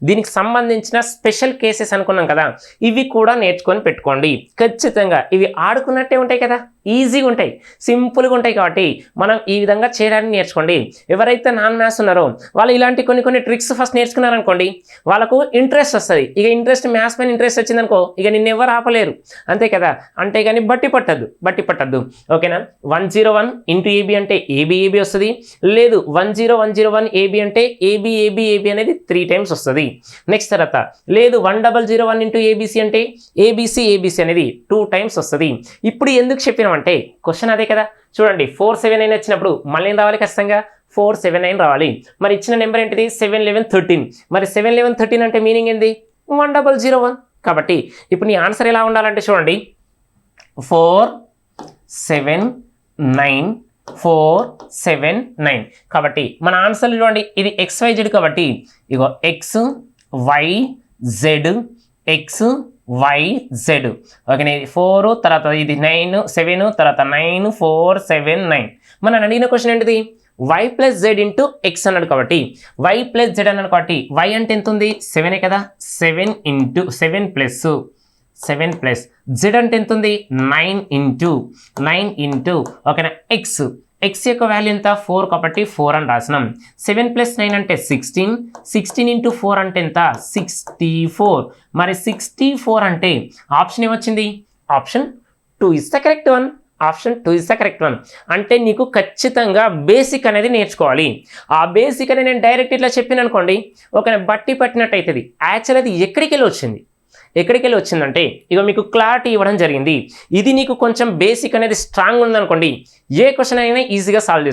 Speaker 1: దీనికి సంబంధించిన స్పెషల్ కేసెస్ అనుకున్నాం కదా, ఇవి కూడా నేర్చుకొని పెట్టుకోండి. ఖచ్చితంగా ఇవి ఆడుకున్నట్టే ఉంటాయి కదా, ఈజీగా ఉంటాయి, సింపుల్గా ఉంటాయి. కాబట్టి మనం ఈ విధంగా చేయడానికి నేర్చుకోండి. ఎవరైతే నాన్ మ్యాథ్స్ ఉన్నారో వాళ్ళు ఇలాంటి కొన్ని ట్రిక్స్ ఫస్ట్ నేర్చుకున్నారనుకోండి, వాళ్ళకు ఇంట్రెస్ట్ వస్తుంది. ఇక మ్యాథ్స్ పైన ఇంట్రెస్ట్ వచ్చిందనుకో, ఇక నిన్నెవరు ఆపలేరు, అంతే కదా. అంతేగాని బట్టి పట్టద్దు. ఓకేనా, 101 ఇంటూ ఏబి అంటే ఏబి వస్తుంది. లేదు 10101 ఏబి అంటే ఏబి అనేది 3 టైమ్స్ వస్తుంది. నెక్స్ట్ తర్వాత లేదు 1001 ఇంటూ ఏబిసి అంటే ఏబిసి అనేది 2 టైమ్స్ వస్తుంది. ఇప్పుడు ఎందుకు చెప్పినామంటే క్వశ్చన్ అదే కదా. చూడండి 479 వచ్చినప్పుడు మళ్ళీ ఏం రావాలి, ఖచ్చితంగా 479 రావాలి. మరి ఇచ్చిన నెంబర్ ఏంటిది 7 11 13. మరి 7 11 13 అంటే మీనింగ్ ఏంది 1001. కాబట్టి ఇప్పుడు నీ ఆన్సర్ ఎలా ఉండాలంటే చూడండి 479 కాబట్టి మన ఆన్సర్ చూడండి, ఇది XYZ కాబట్టి ఇగో XYZ ఓకే. 4 తర్వాత ఇది 9 7 తర్వాత 9 4 7 9. మనం అడిగిన క్వశ్చన్ ఏంటిది y + z × x అన్నాడు కాబట్టి y + z అన్నాడు కాబట్టి y అంటే ఎంత ఉంది 7 కదా, 7 ప్లస్ z అంటే ఎంత ఉంది 9 ఇంటూ ఓకేనా. ఎక్స్ యొక్క వాల్యూ ఎంత 4 కాబట్టి 4 అని రాసినాం. 7 + 9 అంటే 16, 16 × 4 అంటే ఎంత 64. మరి 64 అంటే ఆప్షన్ ఏమొచ్చింది, option 2 is the correct one. Option 2 is the correct one. అంటే నీకు ఖచ్చితంగా బేసిక్ అనేది నేర్చుకోవాలి. ఆ బేసిక్ అనేది నేను డైరెక్ట్ ఇట్లా చెప్పిన అనుకోండి, ఒక బట్టి పట్టినట్టు అవుతుంది. యాక్చువల్ అది ఎక్కడికి వెళ్ళి వచ్చిందంటే ఇక మీకు క్లారిటీ ఇవ్వడం జరిగింది. ఇది నీకు కొంచెం బేసిక్ అనేది స్ట్రాంగ్ ఉందనుకోండి, ఏ క్వశ్చన్ అయినా ఈజీగా సాల్వ్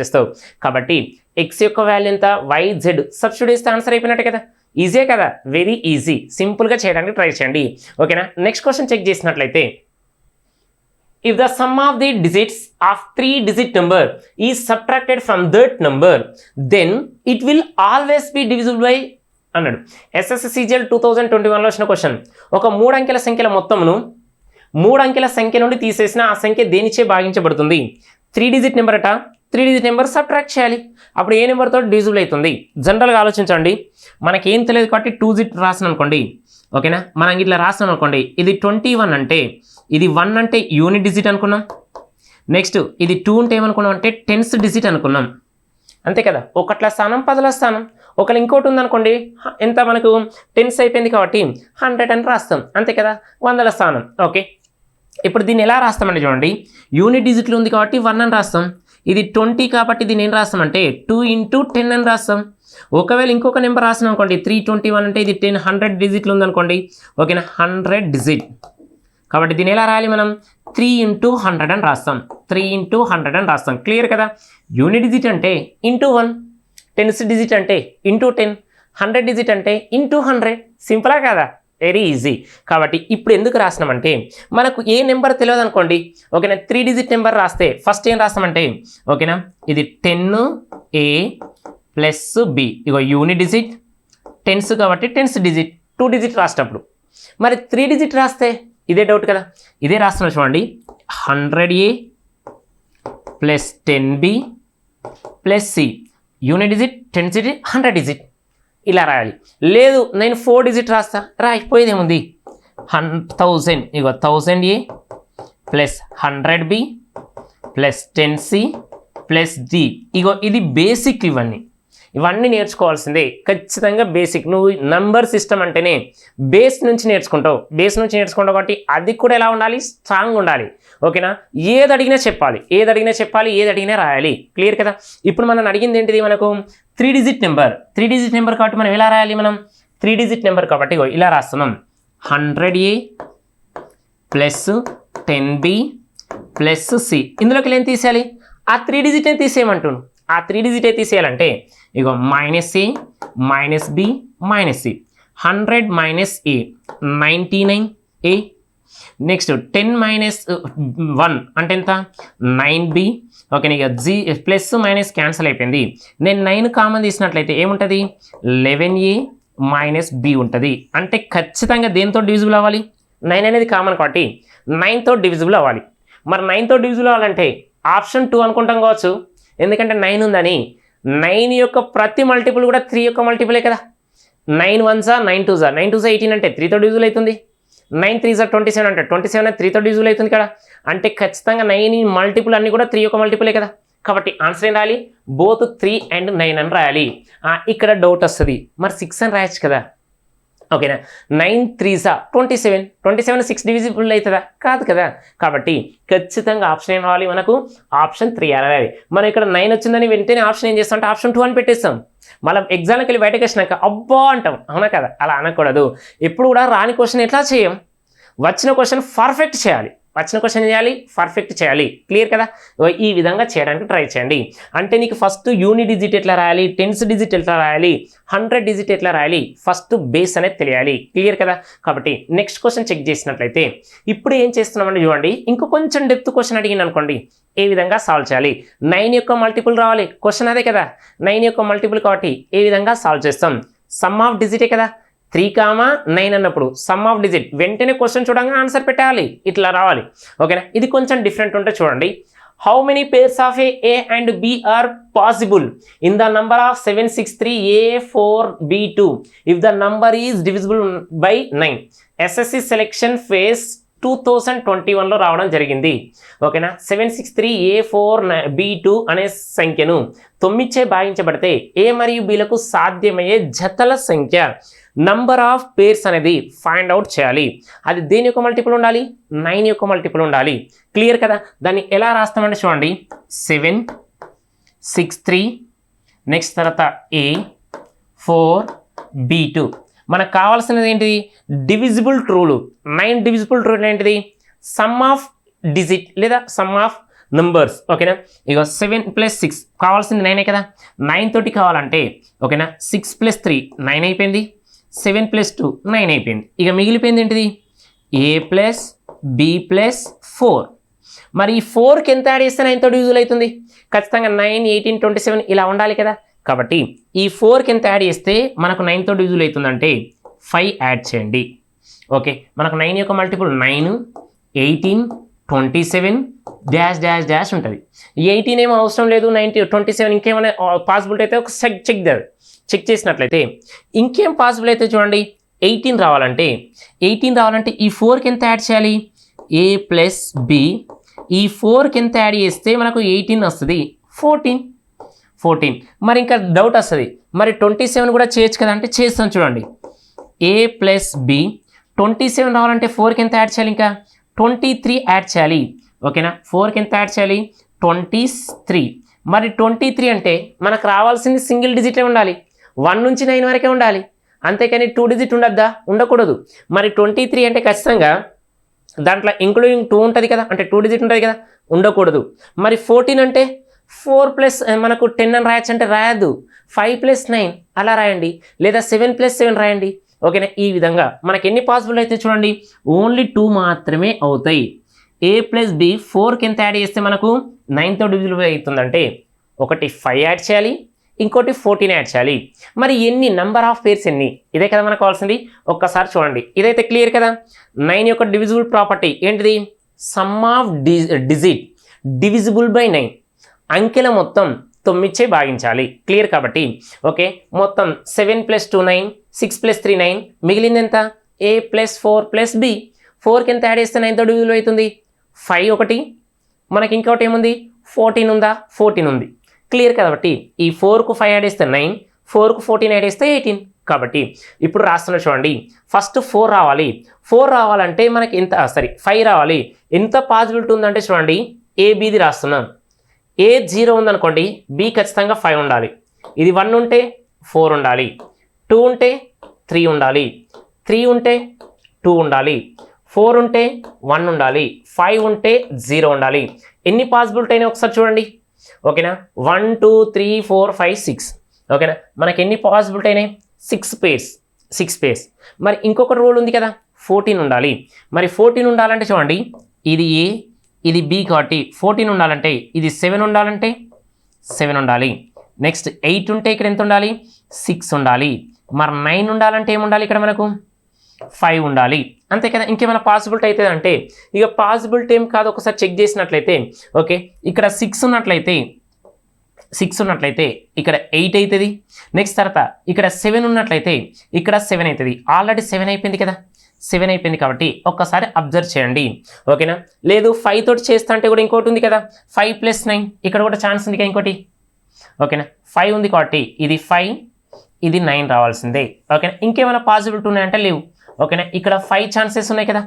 Speaker 1: చేస్తావు. కాబట్టి ఎక్స్ యొక్క వాల్యూ ఎంత, వై జెడ్ సబ్స్టిట్యూట్ చేస్తే ఆన్సర్ అయిపోయినట్టే కదా. ఈజీ కదా, వెరీ ఈజీ. సింపుల్గా చేయడానికి ట్రై చేయండి. ఓకేనా. నెక్స్ట్ క్వశ్చన్ చెక్ చేసినట్లయితే, if the sum of the digits of 3-digit number is subtracted from that number, then it will always be divisible by అన్నాడు. SSCGL 2021లో వచ్చిన క్వశ్చన్. ఒక 3 అంకెల సంఖ్యల మొత్తమును 3 అంకెల సంఖ్య నుండి తీసేసిన ఆ సంఖ్య దేనిచే భాగించబడుతుంది. 3-digit నెంబర్ అట, 3-digit నెంబర్ సబ్ట్రాక్ట్ చేయాలి. అప్పుడు ఏ నెంబర్తో డివిజిబుల్ అవుతుంది. జనరల్గా ఆలోచించండి, మనకేం తెలియదు కాబట్టి 2-digit రాసిన అనుకోండి. ఓకేనా, మనం ఇట్లా రాసిన అనుకోండి, ఇది 21 అంటే ఇది 1 అంటే యూనిట్ డిజిట్ అనుకున్నాం. నెక్స్ట్ ఇది 2 అంటే ఏమనుకున్నాం అంటే 10th డిజిట్ అనుకున్నాం. అంతే కదా, ఒకట్ల స్థానం 10ల స్థానం. ఒకళ్ళు ఇంకోటి ఉందనుకోండి, ఎంత మనకు 10s అయిపోయింది కాబట్టి 100 అని రాస్తాం. అంతే కదా, 100ల స్థానం. ఓకే, ఇప్పుడు దీన్ని ఎలా రాస్తామంటే చూడండి, యూనిట్ డిజిట్లు ఉంది కాబట్టి 1 అని రాస్తాం. ఇది 20 కాబట్టి దీన్ని ఏం రాస్తామంటే 2 × 10 అని రాస్తాం. ఒకవేళ ఇంకొక నెంబర్ రాస్తాం అనుకోండి, 321 అంటే ఇది 100 డిజిట్లు ఉందనుకోండి. ఓకేనా, 100 డిజిట్ కాబట్టి దీన్ని ఎలా రాయాలి మనం, 3 × 100 అని రాస్తాం. 3 × 100 అని రాస్తాం. క్లియర్ కదా. యూనిట్ డిజిట్ అంటే ×1, 10th డిజిట్ అంటే ×10, 100 డిజిట్ అంటే ×100. సింపులా కదా, వెరీ ఈజీ. కాబట్టి ఇప్పుడు ఎందుకు రాసినామంటే మనకు ఏ నెంబర్ తెలియదు అనుకోండి. ఓకేనా, 3-digit నెంబర్ రాస్తే ఫస్ట్ ఏం రాస్తామంటే, ఓకేనా, ఇది 10A + B. ఇగో యూనిట్ డిజిట్, 10s కాబట్టి 10th డిజిట్, 2-digit రాసేటప్పుడు. మరి 3-digit రాస్తే ఇదే డౌట్ కదా, ఇదే రాస్తున్నా చూడండి, 100A + 10B + C. Unit digit, 10th digit, 100 digit ఇలా రాయాలి. లేదు నేను 4-digit రాస్తా, రాయిపోయేదేముంది, 1000. ఇగో 1000A + 100B + 10C + D. ఇగో ఇది బేసిక్. ఇవన్నీ నేర్చుకోవాల్సిందే ఖచ్చితంగా. బేసిక్ నువ్వు నంబర్ సిస్టమ్ అంటేనే బేస్ నుంచి నేర్చుకుంటావు కాబట్టి అది కూడా ఎలా ఉండాలి, స్ట్రాంగ్ ఉండాలి. ఓకేనా, ఏది అడిగినా చెప్పాలి, ఏది అడిగినా రాయాలి. క్లియర్ కదా. ఇప్పుడు మనం అడిగింది ఏంటిది, మనకు 3-digit నెంబర్. 3-digit నెంబర్ కాబట్టి మనం ఎలా రాయాలి, మనం 3-digit నెంబర్ కాబట్టి ఇలా రాస్తున్నాం, 100A + 10B + C. ఇందులోకి ఏం తీసేయాలి, ఆ 3-digit తీసేయమంటున్నాను. ఆ 3-digit తీసేయాలంటే ఇగో -A -B -C. 100 - A 99A. Next 10 - 1 అంటే ఎంత, 9B. ఓకే, ఇక G ప్లస్ మైనస్ క్యాన్సిల్ అయిపోయింది. నేను 9 కామన్ తీసినట్లయితే ఏముంటుంది, 11A - B ఉంటుంది. అంటే ఖచ్చితంగా దేంతో డివిజిబుల్ అవ్వాలి, 9 అనేది కామన్ కాబట్టి 9తో డివిజిబుల్ అవ్వాలి. మరి 9తో డివిజిబుల్ అవ్వాలంటే ఆప్షన్ 2 అనుకుంటాం కావచ్చు, ఎందుకంటే 9 ఉందని. 9 యొక్క ప్రతి మల్టిపుల్ కూడా 3 యొక్క మల్టిపులే కదా. 9 1s 9 2s 9 2s 18 అంటే 3తో డివిజిబుల్ అవుతుంది. 9 3s 27 అంటే 27 3తో డివిజిబుల్ అవుతుంది కదా. అంటే ఖచ్చితంగా 9 మల్టిపుల్ అన్ని కూడా 3 యొక్క మల్టిపులే కదా. కాబట్టి ఆన్సర్ ఏం రాయాలి, బోత్ 3 and 9 అని రాయాలి. ఇక్కడ డౌట్ వస్తుంది, మరి 6 అని రాయొచ్చు కదా. ఓకేనా, 9 3s 27, 27 6 డివిజిబుల్ అవుతుందా, కాదు కదా. కాబట్టి ఖచ్చితంగా ఆప్షన్ ఏం రావాలి, మనకు ఆప్షన్ 3 రాయాలి. మనం ఇక్కడ 9 వచ్చిందని వెంటనే ఆప్షన్ ఏం చేస్తాం అంటే ఆప్షన్ 2 అని పెట్టేస్తాం. మళ్ళీ ఎగ్జామ్కి వెళ్ళి బయటకు వచ్చినాక అబ్బా అంటాం, అవునా కదా. అలా అనకూడదు. ఎప్పుడు కూడా రాని క్వశ్చన్ ఎట్లా చేయం, వచ్చిన క్వశ్చన్ పర్ఫెక్ట్ చేయాలి. పర్ఫెక్ట్ చేయాలి. క్లియర్ కదా. ఈ విధంగా చేయడానికి ట్రై చేయండి. అంటే నీకు ఫస్ట్ యూనిట్ డిజిట్ ఎట్లా రాయాలి, 10th డిజిట్ ఎట్లా రాయాలి, 100 డిజిట్ ఎట్లా రాయాలి, ఫస్ట్ బేస్ అనేది తెలియాలి. క్లియర్ కదా. కాబట్టి నెక్స్ట్ క్వశ్చన్ చెక్ చేసినట్లయితే ఇప్పుడు ఏం చేస్తున్నామంటే చూడండి, ఇంకో కొంచెం డెప్త్ క్వశ్చన్ అడిగింది అనుకోండి, ఏ విధంగా సాల్వ్ చేయాలి. 9 యొక్క మల్టిపుల్ రావాలి, క్వశ్చన్ అదే కదా. 9 యొక్క మల్టిపుల్ కాబట్టి ఏ విధంగా సాల్వ్ చేస్తాం, సమ్ ఆఫ్ డిజిటే కదా. 3, 9 అన్నప్పుడు సమ్ ఆఫ్ డిజిట్, వెంటనే క్వశ్చన్ చూడంగా ఆన్సర్ పెట్టాలి, ఇట్లా రావాలి. ఓకేనా. ఇది కొంచెం డిఫరెంట్ ఉంటే చూడండి, how many pairs of A and B are possible in the number of 763A4B2 if the number is divisible by 9. SSC selection phase 2021లో రావడం జరిగింది. ఓకేనా 763A4B2 అనే సంఖ్యను 9చే భాగించబడితే ఏ మరియు బిలకు సాధ్యమయ్యే జతల సంఖ్య నంబర్ ఆఫ్ పేర్స్ అనేది ఫైండ్ అవుట్ చేయాలి. అది దేని యొక్క మల్టిపుల్ ఉండాలి? 9 యొక్క మల్టిపుల్ ఉండాలి. క్లియర్ కదా? దాన్ని ఎలా రాస్తామంటే చూడండి 763 నెక్స్ట్ తర్వాత A4B2 మనకు కావాల్సినది ఏంటిది? డివిజిబుల్ ట్రూలు. 9 డివిజిబుల్ ట్రూలు ఏంటిది? సమ్ ఆఫ్ డిజిట్ లేదా సమ్ ఆఫ్ నంబర్స్. ఓకేనా ఇక 7 + 6 కావాల్సింది 9 కదా. 9 తోటి కావాలంటే ఓకేనా 6 + 3 9 అయిపోయింది. 7 + 2 9 అయిపోయింది. ఇక మిగిలిపోయింది ఏంటిది? A + B + 4. మరి ఈ 4కి ఎంత యాడ్ చేస్తే 9 తోటి డివిజిబుల్ అవుతుంది? ఖచ్చితంగా 9, 18, 27 ఇలా ఉండాలి కదా. కాబట్టి ఈ 4కి ఎంత యాడ్ చేస్తే మనకు 9 తోటి డివిజిబుల్ అవుతుందంటే 5 యాడ్ చేయండి. ఓకే మనకు 9 యొక్క మల్టిపుల్ 9, 18, 27 డాష్ డాష్ డాష్ ఉంటుంది. 18 ఏమో అవసరం లేదు. 27 ఇంకేమైనా పాసిబిలిటీ అయితే ఒక చెక్ చేసినట్లయితే ఇంకేం పాసిబుల్ అయితే చూడండి 18 రావాలంటే ఈ 4కి ఎంత యాడ్ చేయాలి? A + B. ఈ 4కి ఎంత యాడ్ చేస్తే మనకు 18 వస్తుంది? 14. మరి ఇంకా డౌట్ వస్తుంది మరి 27 కూడా చేయొచ్చు కదా అంటే చేస్తాం చూడండి. A + B 27 రావాలంటే 4కి ఎంత యాడ్ చేయాలి? ఇంకా 23 యాడ్ చేయాలి. ఓకేనా 4కి ఎంత యాడ్ చేయాలి? 23. మరి 23 అంటే మనకు రావాల్సింది సింగిల్ డిజిటే ఉండాలి. 1 నుంచి 9 వరకే ఉండాలి. అంతేకాని 2 డిజిట్ ఉండద్దా? ఉండకూడదు. మరి 23 అంటే ఖచ్చితంగా దాంట్లో ఇంక్లూడింగ్ 2 ఉంటుంది కదా, అంటే 2 డిజిట్ ఉంటుంది కదా, ఉండకూడదు. మరి 14 అంటే 4 + మనకు 10 అని రాయొచ్చు అంటే రాయద్దు. 5 + 9 అలా రాయండి, లేదా 7 + 7 రాయండి. ఓకేనా ఈ విధంగా మనకి ఎన్ని పాసిబుల్ అయితే చూడండి ఓన్లీ 2 మాత్రమే అవుతాయి. A + B 4కి ఎంత యాడ్ చేస్తే మనకు 9తో డివిజిబుల్ అవుతుందంటే ఒకటి 5 యాడ్ చేయాలి, ఇంకోటి 14 యాడ్ చేయాలి. మరి ఎన్ని నంబర్ ఆఫ్ పేర్స్ ఎన్ని? ఇదే కదా మనకు కావాల్సింది. ఒక్కసారి చూడండి ఇదైతే క్లియర్ కదా. 9 యొక్క డివిజిబుల్ ప్రాపర్టీ ఏంటిది? Some of digit divisible by 9. అంకెల మొత్తం 9చే భాగించాలి. క్లియర్ కాబట్టి ఓకే మొత్తం 7 + 2 9, 6 + 3 9, మిగిలింది ఎంత? A + 4 + B. 4కి ఎంత యాడ్ చేస్తే 9తో డివిజిబుల్ అవుతుంది? 5 ఒకటి, మనకి ఇంకోటి ఏముంది? 14 ఉందా? 14 ఉంది. క్లియర్ కాబట్టి ఈ 4కు 5 యాడ్ చేస్తే 9, 4కు 14 యాడ్ చేస్తే 18. కాబట్టి ఇప్పుడు రాస్తున్నా చూడండి ఫస్ట్ 4 రావాలి. 4 రావాలంటే మనకి ఎంత 5 రావాలి. ఎంత పాసిబిలిటీ ఉందంటే చూడండి ABది రాస్తున్నాం. A 0 ఉందనుకోండి B ఖచ్చితంగా 5 ఉండాలి. ఇది 1 ఉంటే 4 ఉండాలి, 2 ఉంటే 3 ఉండాలి, 3 ఉంటే 2 ఉండాలి, 4 ఉంటే 1 ఉండాలి, 5 ఉంటే 0 ఉండాలి. ఎన్ని పాసిబిలిటీ అయినా ఒకసారి చూడండి. ఓకేనా 1 2 3 4 5 6. ఓకేనా మనకి ఎన్ని పాసిబిలిటీ అయినాయి? 6 పేర్స్. మరి ఇంకొక రూల్ ఉంది కదా 14 ఉండాలి. మరి 14 ఉండాలంటే చూడండి ఇది A ఇది B కాబట్టి 14 ఉండాలంటే ఇది 7 ఉండాలంటే 7 ఉండాలి. నెక్స్ట్ 8 ఉంటే ఇక్కడ ఎంత ఉండాలి? 6 ఉండాలి. మరి 9 ఉండాలంటే ఏముండాలి? ఇక్కడ మనకు 5 ఉండాలి. అంతే కదా. ఇంకేమైనా పాసిబిలిటీ అవుతుంది అంటే ఇక పాసిబిలిటీ ఏం కాదు ఒకసారి చెక్ చేసినట్లయితే ఓకే ఇక్కడ 6 ఉన్నట్లయితే ఇక్కడ 8 అవుతుంది. నెక్స్ట్ తర్వాత ఇక్కడ 7 ఉన్నట్లయితే ఇక్కడ 7 అవుతుంది. ఆల్రెడీ 7 అయిపోయింది కదా. 7 అయిపోయింది కాబట్టి ఒక్కసారి అబ్జర్వ్ చేయండి. ఓకేనా లేదు 5 తోటి చేస్తా అంటే కూడా ఇంకోటి ఉంది కదా 5 + 9 ఇక్కడ కూడా ఛాన్స్ ఉంది కదా ఇంకోటి. ఓకేనా 5 ఉంది కాబట్టి ఇది 5 ఇది 9 రావాల్సిందే. ఓకేనా ఇంకేమైనా పాసిబిలిటీ ఉన్నాయంటే లేవు. ఓకేనా ఇక్కడ 5 ఛాన్సెస్ ఉన్నాయి కదా.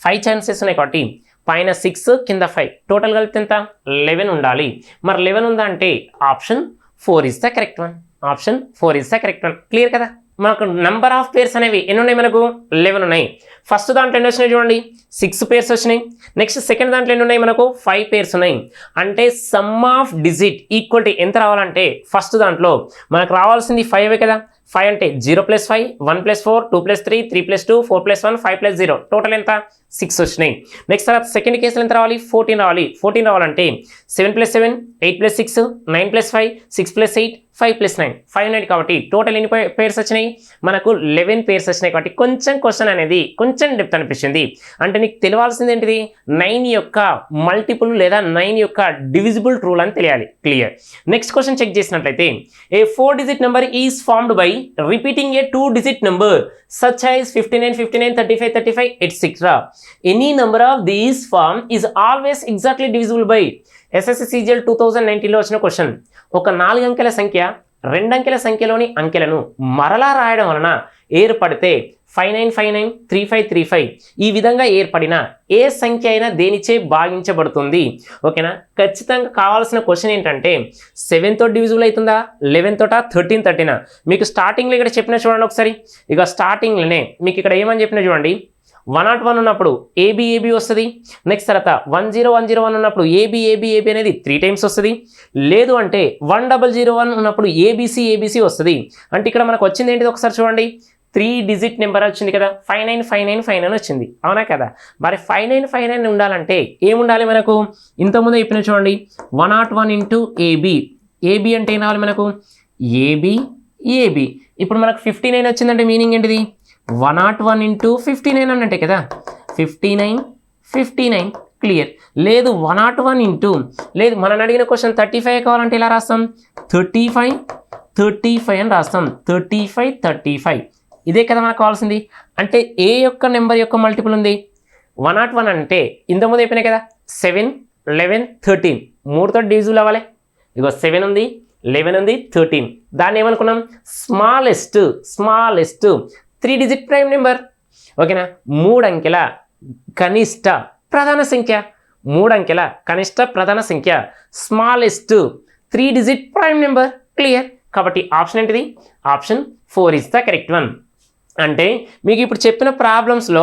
Speaker 1: 5 ఛాన్సెస్ ఉన్నాయి కాబట్టి పైన 6 కింద 5 టోటల్ కలిపితే ఎంత? 11 ఉండాలి. మరి 11 ఉందా అంటే option 4 is the correct one. Clear కదా. మనకు నంబర్ ఆఫ్ పేర్స్ అనేవి ఎన్ని ఉన్నాయి? మనకు 11 ఉన్నాయి. ఫస్ట్ దాంట్లో ఎన్ని వచ్చినాయి చూడండి 6 పేర్స్ వచ్చినాయి. నెక్స్ట్ సెకండ్ దాంట్లో ఎన్ని ఉన్నాయి? మనకు 5 పేర్స్ ఉన్నాయి. అంటే sum of digit equal to ఎంత రావాలంటే ఫస్ట్ దాంట్లో మనకు రావాల్సింది 5 కదా. 5 అంటే 0 + 5, 1 + 4, 2 + 3, 3 + 2, 4 + 1, 5 + 0 టోటల్ ఎంత? 6 వచ్చినాయి. నెక్స్ట్ తర్వాత సెకండ్ కేసులో ఎంత రావాలి? 14 రావాలి. 14 రావాలంటే 7 + 7, 8 + 6, 9 + 5, 6 + 8, 5 + 9 500 కాబట్టి టోటల్ ఎన్ని పేర్స్ వచ్చినాయి? మనకు 11 పేర్స్ వచ్చినాయి. కాబట్టి కొంచెం క్వశ్చన్ అనేది కొంచెం డెప్త్ అనిపించింది. అంటే నీకు తెలియాల్సింది ఏంటిది? 9 యొక్క మల్టిపుల్ లేదా 9 యొక్క డివిజిబుల్ రూల్ అని తెలియాలి. క్లియర్. నెక్స్ట్ క్వశ్చన్ చెక్ చేసినట్లయితే ఏ 4 digit number is formed by repeating a 2-digit number such as 59, 59, 35, 35, etc. Any number of these form is always exactly divisible by SSC CGL 2019లో వచ్చిన క్వశ్చన్. ఒక 4 అంకెల సంఖ్య 2 అంకెల సంఖ్యలోని అంకెలను మరలా రాయడం వలన ఏర్పడితే 5959 3535 ఈ విధంగా ఏర్పడిన ఏ సంఖ్య అయినా దేనిచే భాగించబడుతుంది. ఓకేనా, ఖచ్చితంగా కావాల్సిన క్వశ్చన్ ఏంటంటే 7 తో డివిజిబుల్ అవుతుందా, 11 తోటా, 13 13. మీకు స్టార్టింగ్లో ఇక్కడ చెప్పిన చూడండి ఒకసారి. ఇక స్టార్టింగ్లోనే మీకు ఇక్కడ ఏమని చెప్పిన చూడండి, 101 ఉన్నప్పుడు ఏబి ఏబి వస్తుంది. నెక్స్ట్ తర్వాత 10101 ఉన్నప్పుడు ఏబి ఏబి ఏబి అనేది 3 టైమ్స్ వస్తుంది. లేదు అంటే 1001 ఉన్నప్పుడు ఏబిసి ఏబిసి వస్తుంది. అంటే ఇక్కడ మనకు వచ్చింది ఏంటిది ఒకసారి చూడండి, 3 డిజిట్ నెంబర్ వచ్చింది కదా, 595959 వచ్చింది, అవునా కదా. మరి 5959 ఉండాలంటే ఏముండాలి మనకు, ఇంతకుముందు చెప్పిన చూడండి 101 ఇంటూ ఏబి. ఏబి అంటే ఏం రావాలి మనకు, ఏబి ఏబి. ఇప్పుడు మనకు 59 వచ్చిందంటే మీనింగ్ ఏంటిది, 101 ఇంటూ 59 అన్నట్టే కదా, 59 క్లియర్. లేదు 101 ఇంటూ, లేదు మనం అడిగిన క్వశ్చన్ 35 కావాలంటే ఇలా రాస్తాం, 35 అని రాస్తాం, 35 ఇదే కదా మనకు కావాల్సింది. అంటే ఏ యొక్క నెంబర్ యొక్క మల్టిపుల్ ఉంది, 101 అంటే ఇంతకుముందు అయిపోయినాయి కదా, 7 11 13 3తో డివిజిబుల్ అవ్వాలి. ఇగో 7 ఉంది, 11 ఉంది, 13. దాన్ని ఏమనుకున్నాం, స్మాలెస్ట్ 3 డిజిట్ ప్రైమ్ నెంబర్. ఓకేనా, 3 అంకెల కనిష్ట ప్రధాన సంఖ్య, 3 అంకెల కనిష్ట ప్రధాన సంఖ్య, smallest 3 digit prime number. Clear. కాబట్టి ఆప్షన్ ఏంటిది, option 4 is the correct one. అంటే మీకు ఇప్పుడు చెప్పిన ప్రాబ్లమ్స్లో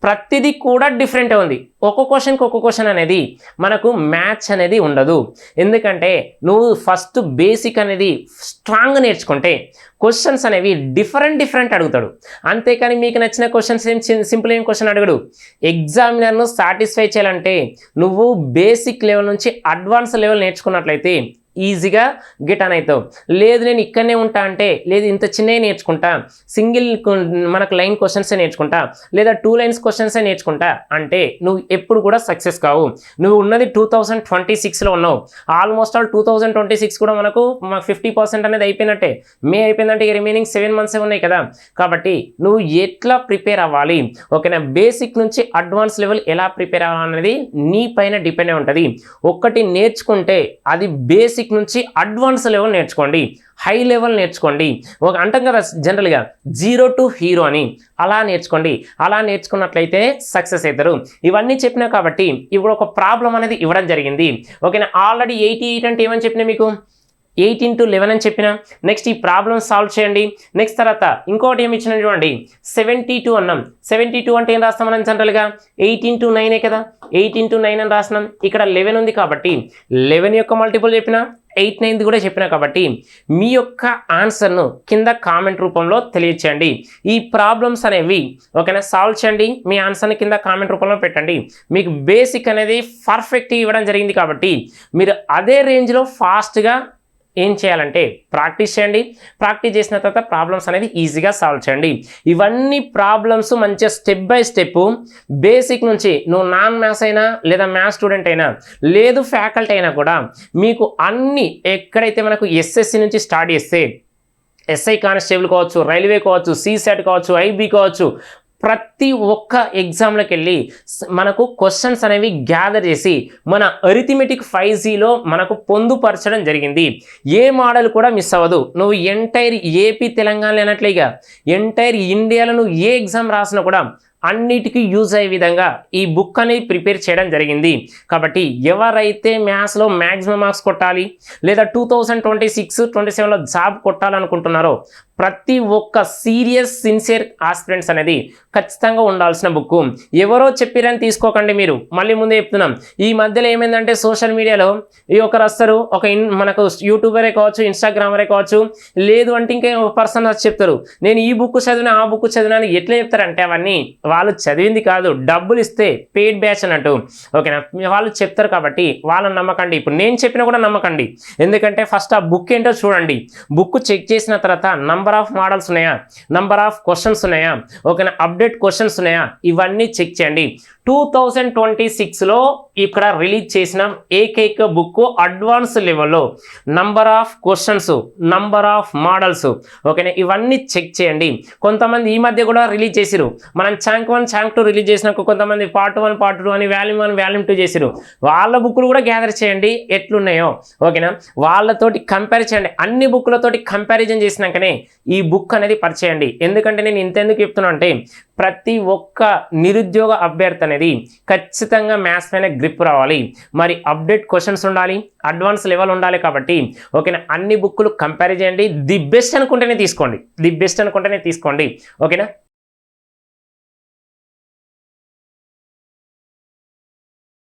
Speaker 1: ప్రతిదీ కూడా డిఫరెంట్ ఉంది. ఒక్కొక్క క్వశ్చన్ అనేది మనకు మ్యాచ్ అనేది ఉండదు. ఎందుకంటే నువ్వు ఫస్ట్ బేసిక్ అనేది స్ట్రాంగ్ నేర్చుకుంటే క్వశ్చన్స్ అనేవి డిఫరెంట్ అడుగుతాడు. అంతేకాని మీకు నచ్చిన క్వశ్చన్స్ సింపుల్ ఏం క్వశ్చన్ అడుగుడు. ఎగ్జామినర్ను సాటిస్ఫై చేయాలంటే నువ్వు బేసిక్ లెవెల్ నుంచి అడ్వాన్స్ లెవెల్ నేర్చుకున్నట్లయితే ఈజీగా గెట్ ఆన్ అవుతావు. లేదు నేను ఇక్కడనే ఉంటా అంటే, లేదు ఇంత చిన్నవి నేర్చుకుంటా, సింగిల్ మనకు లైన్ క్వశ్చన్సే నేర్చుకుంటా, లేదా 2 లైన్స్ క్వశ్చన్సే నేర్చుకుంటా అంటే నువ్వు ఎప్పుడు కూడా సక్సెస్ కావు. నువ్వు ఉన్నది 2026లో ఉన్నావు. ఆల్మోస్ట్ ఆల్ 2026 కూడా మనకు 50% అనేది అయిపోయినట్టే. మే అయిపోయిందంటే ఇక రిమైనింగ్ 7 మంత్సే ఉన్నాయి కదా. కాబట్టి నువ్వు ఎట్లా ప్రిపేర్ అవ్వాలి, ఓకేనా, బేసిక్ నుంచి అడ్వాన్స్ లెవెల్ ఎలా ప్రిపేర్ అవ్వాలనేది నీ పైన డిపెండ్ అయి ఉంటుంది. ఒక్కటి నేర్చుకుంటే అది బేసిక్ నుంచి అడ్వాన్స్ లెవెల్ నేర్చుకోండి, హై లెవెల్ నేర్చుకోండి. ఒక అంటాం కదా జనరల్గా 0 to హీరో అని, అలా నేర్చుకోండి. అలా నేర్చుకున్నట్లయితే సక్సెస్ అవుతారు. ఇవన్నీ చెప్పినా కాబట్టి ఇప్పుడు ఒక ప్రాబ్లం అనేది ఇవ్వడం జరిగింది. ఓకేనా, ఆల్రెడీ 88 అంటే ఏమని చెప్పినా మీకు, 8 into 11 అని చెప్పిన. నెక్స్ట్ ఈ ప్రాబ్లమ్ సాల్వ్ చేయండి. నెక్స్ట్ తర్వాత ఇంకోటి ఏమి ఇచ్చిన చూడండి, 72 అన్నాం. 72 అంటే ఏం రాస్తాం మనం జనరల్గా, 8 into 9 కదా, 8 into 9 అని రాసినాం. ఇక్కడ 11 ఉంది కాబట్టి 11 యొక్క మల్టిపుల్ చెప్పిన, 8 9 కూడా చెప్పిన. కాబట్టి మీ యొక్క ఆన్సర్ను కింద కామెంట్ రూపంలో తెలియచేయండి. ఈ ప్రాబ్లమ్స్ అనేవి ఓకేనా సాల్వ్ చేయండి, మీ ఆన్సర్ని కింద కామెంట్ రూపంలో పెట్టండి. మీకు బేసిక్ అనేది పర్ఫెక్ట్ ఇవ్వడం జరిగింది కాబట్టి మీరు అదే రేంజ్లో ఫాస్ట్గా ఏం చేయాలంటే ప్రాక్టీస్ చేయండి. ప్రాక్టీస్ చేసిన తర్వాత ప్రాబ్లమ్స్ అనేది ఈజీగా సాల్వ్ చేయండి. ఇవన్నీ ప్రాబ్లమ్స్ మంచిగా స్టెప్ బై స్టెప్ బేసిక్ నుంచి, నువ్వు నాన్ మ్యాథ్స్ అయినా లేదా మ్యాథ్స్ స్టూడెంట్ అయినా లేదు ఫ్యాకల్టీ అయినా కూడా మీకు అన్ని ఎక్కడైతే మనకు ఎస్ఎస్సి నుంచి స్టార్ట్ చేస్తే ఎస్ఐ కానిస్టేబుల్ కావచ్చు, రైల్వే కావచ్చు, సీసెట్ కావచ్చు, ఐబీ కావచ్చు, ప్రతి ఒక్క ఎగ్జామ్లోకి వెళ్ళి మనకు క్వశ్చన్స్ అనేవి గ్యాదర్ చేసి మన అరిథమెటిక్ 5Gలో మనకు పొందుపరచడం జరిగింది. ఏ మోడల్ కూడా మిస్ అవ్వదు. నువ్వు ఎంటైర్ ఏపీ తెలంగాణ అన్నట్లుగా ఎంటైర్ ఇండియాలో నువ్వు ఏ ఎగ్జామ్ రాసినా కూడా అన్నిటికీ యూజ్ అయ్యే విధంగా ఈ బుక్ అనేది ప్రిపేర్ చేయడం జరిగింది. కాబట్టి ఎవరైతే మ్యాథ్స్లో మ్యాక్సిమం మార్క్స్ కొట్టాలి లేదా 2026-27లో జాబ్ కొట్టాలనుకుంటున్నారో ప్రతి ఒక్క సీరియస్ సిన్సియర్ ఆస్పిరెంట్స్ అనేది ఖచ్చితంగా ఉండాల్సిన బుక్. ఎవరో చెప్పిరని తీసుకోకండి. మీరు మళ్ళీ ముందే చెప్తున్నాం, ఈ మధ్యలో ఏమైందంటే సోషల్ మీడియాలో ఈ ఒకరు వస్తారు, ఒక మనకు యూట్యూబరే కావచ్చు, ఇన్స్టాగ్రామరే కావచ్చు, లేదు అంటే ఇంకా ఒక పర్సన్ వచ్చి చెప్తారు నేను ఈ బుక్ చదివినా ఆ బుక్ చదివినా అని. ఎట్లా చెప్తారంటే అవన్నీ వాళ్ళు చదివింది కాదు, డబ్బులు ఇస్తే పెయిడ్ బ్యాచ్ అన్నట్టు. ఓకేనా, వాళ్ళు చెప్తారు కాబట్టి వాళ్ళని నమ్మకండి. ఇప్పుడు నేను చెప్పినా కూడా నమ్మకండి. ఎందుకంటే ఫస్ట్ ఆ బుక్ ఏంటో చూడండి. బుక్ చెక్ చేసిన తర్వాత నంబర్ ఆఫ్ మోడల్స్ ఉన్నాయా, నంబర్ ఆఫ్ క్వశ్చన్స్ ఉన్నాయా, ఓకేనా, అప్డేట్ క్వశ్చన్స్ ఉన్నాయా, ఇవన్నీ చెక్ చేయండి. 2026లో ఇక్కడ రిలీజ్ చేసిన ఏకైక బుక్ అడ్వాన్స్ లెవెల్లో number of questions, number of models, ఓకేనా, ఇవన్నీ చెక్ చేయండి. కొంతమంది ఈ మధ్య కూడా రిలీజ్ చేసిరు. మనం ఛాంక్ 1 ఛాంక్ 2 రిలీజ్ చేసినాక కొంతమంది పార్ట్ 1 పార్ట్ 2 అని వాల్యూమ్ 1 వాల్యూమ్ 2 చేసిరు. వాళ్ళ బుక్లు కూడా గ్యాదర్ చేయండి ఎట్లున్నాయో, ఓకేనా, వాళ్ళతోటి కంపేర్ చేయండి. అన్ని బుక్లతోటి కంపారిజన్ చేసినాకనే ఈ బుక్ అనేది పరిచేయండి. ఎందుకంటే నేను ఇంతెందుకు చెప్తున్నా అంటే ప్రతి ఒక్క నిరుద్యోగ అభ్యర్థి అనేది ఖచ్చితంగా మ్యాథ్స్ పైన గ్రిప్ రావాలి, మరి అప్డేట్ క్వశ్చన్స్ ఉండాలి, అడ్వాన్స్ లెవెల్ ఉండాలి. కాబట్టి ఓకేనా, అన్ని బుక్లు కంపేర్ చేయండి. ది బెస్ట్ అనుకుంటేనే తీసుకోండి, ది బెస్ట్ అనుకుంటేనే తీసుకోండి, ఓకేనా.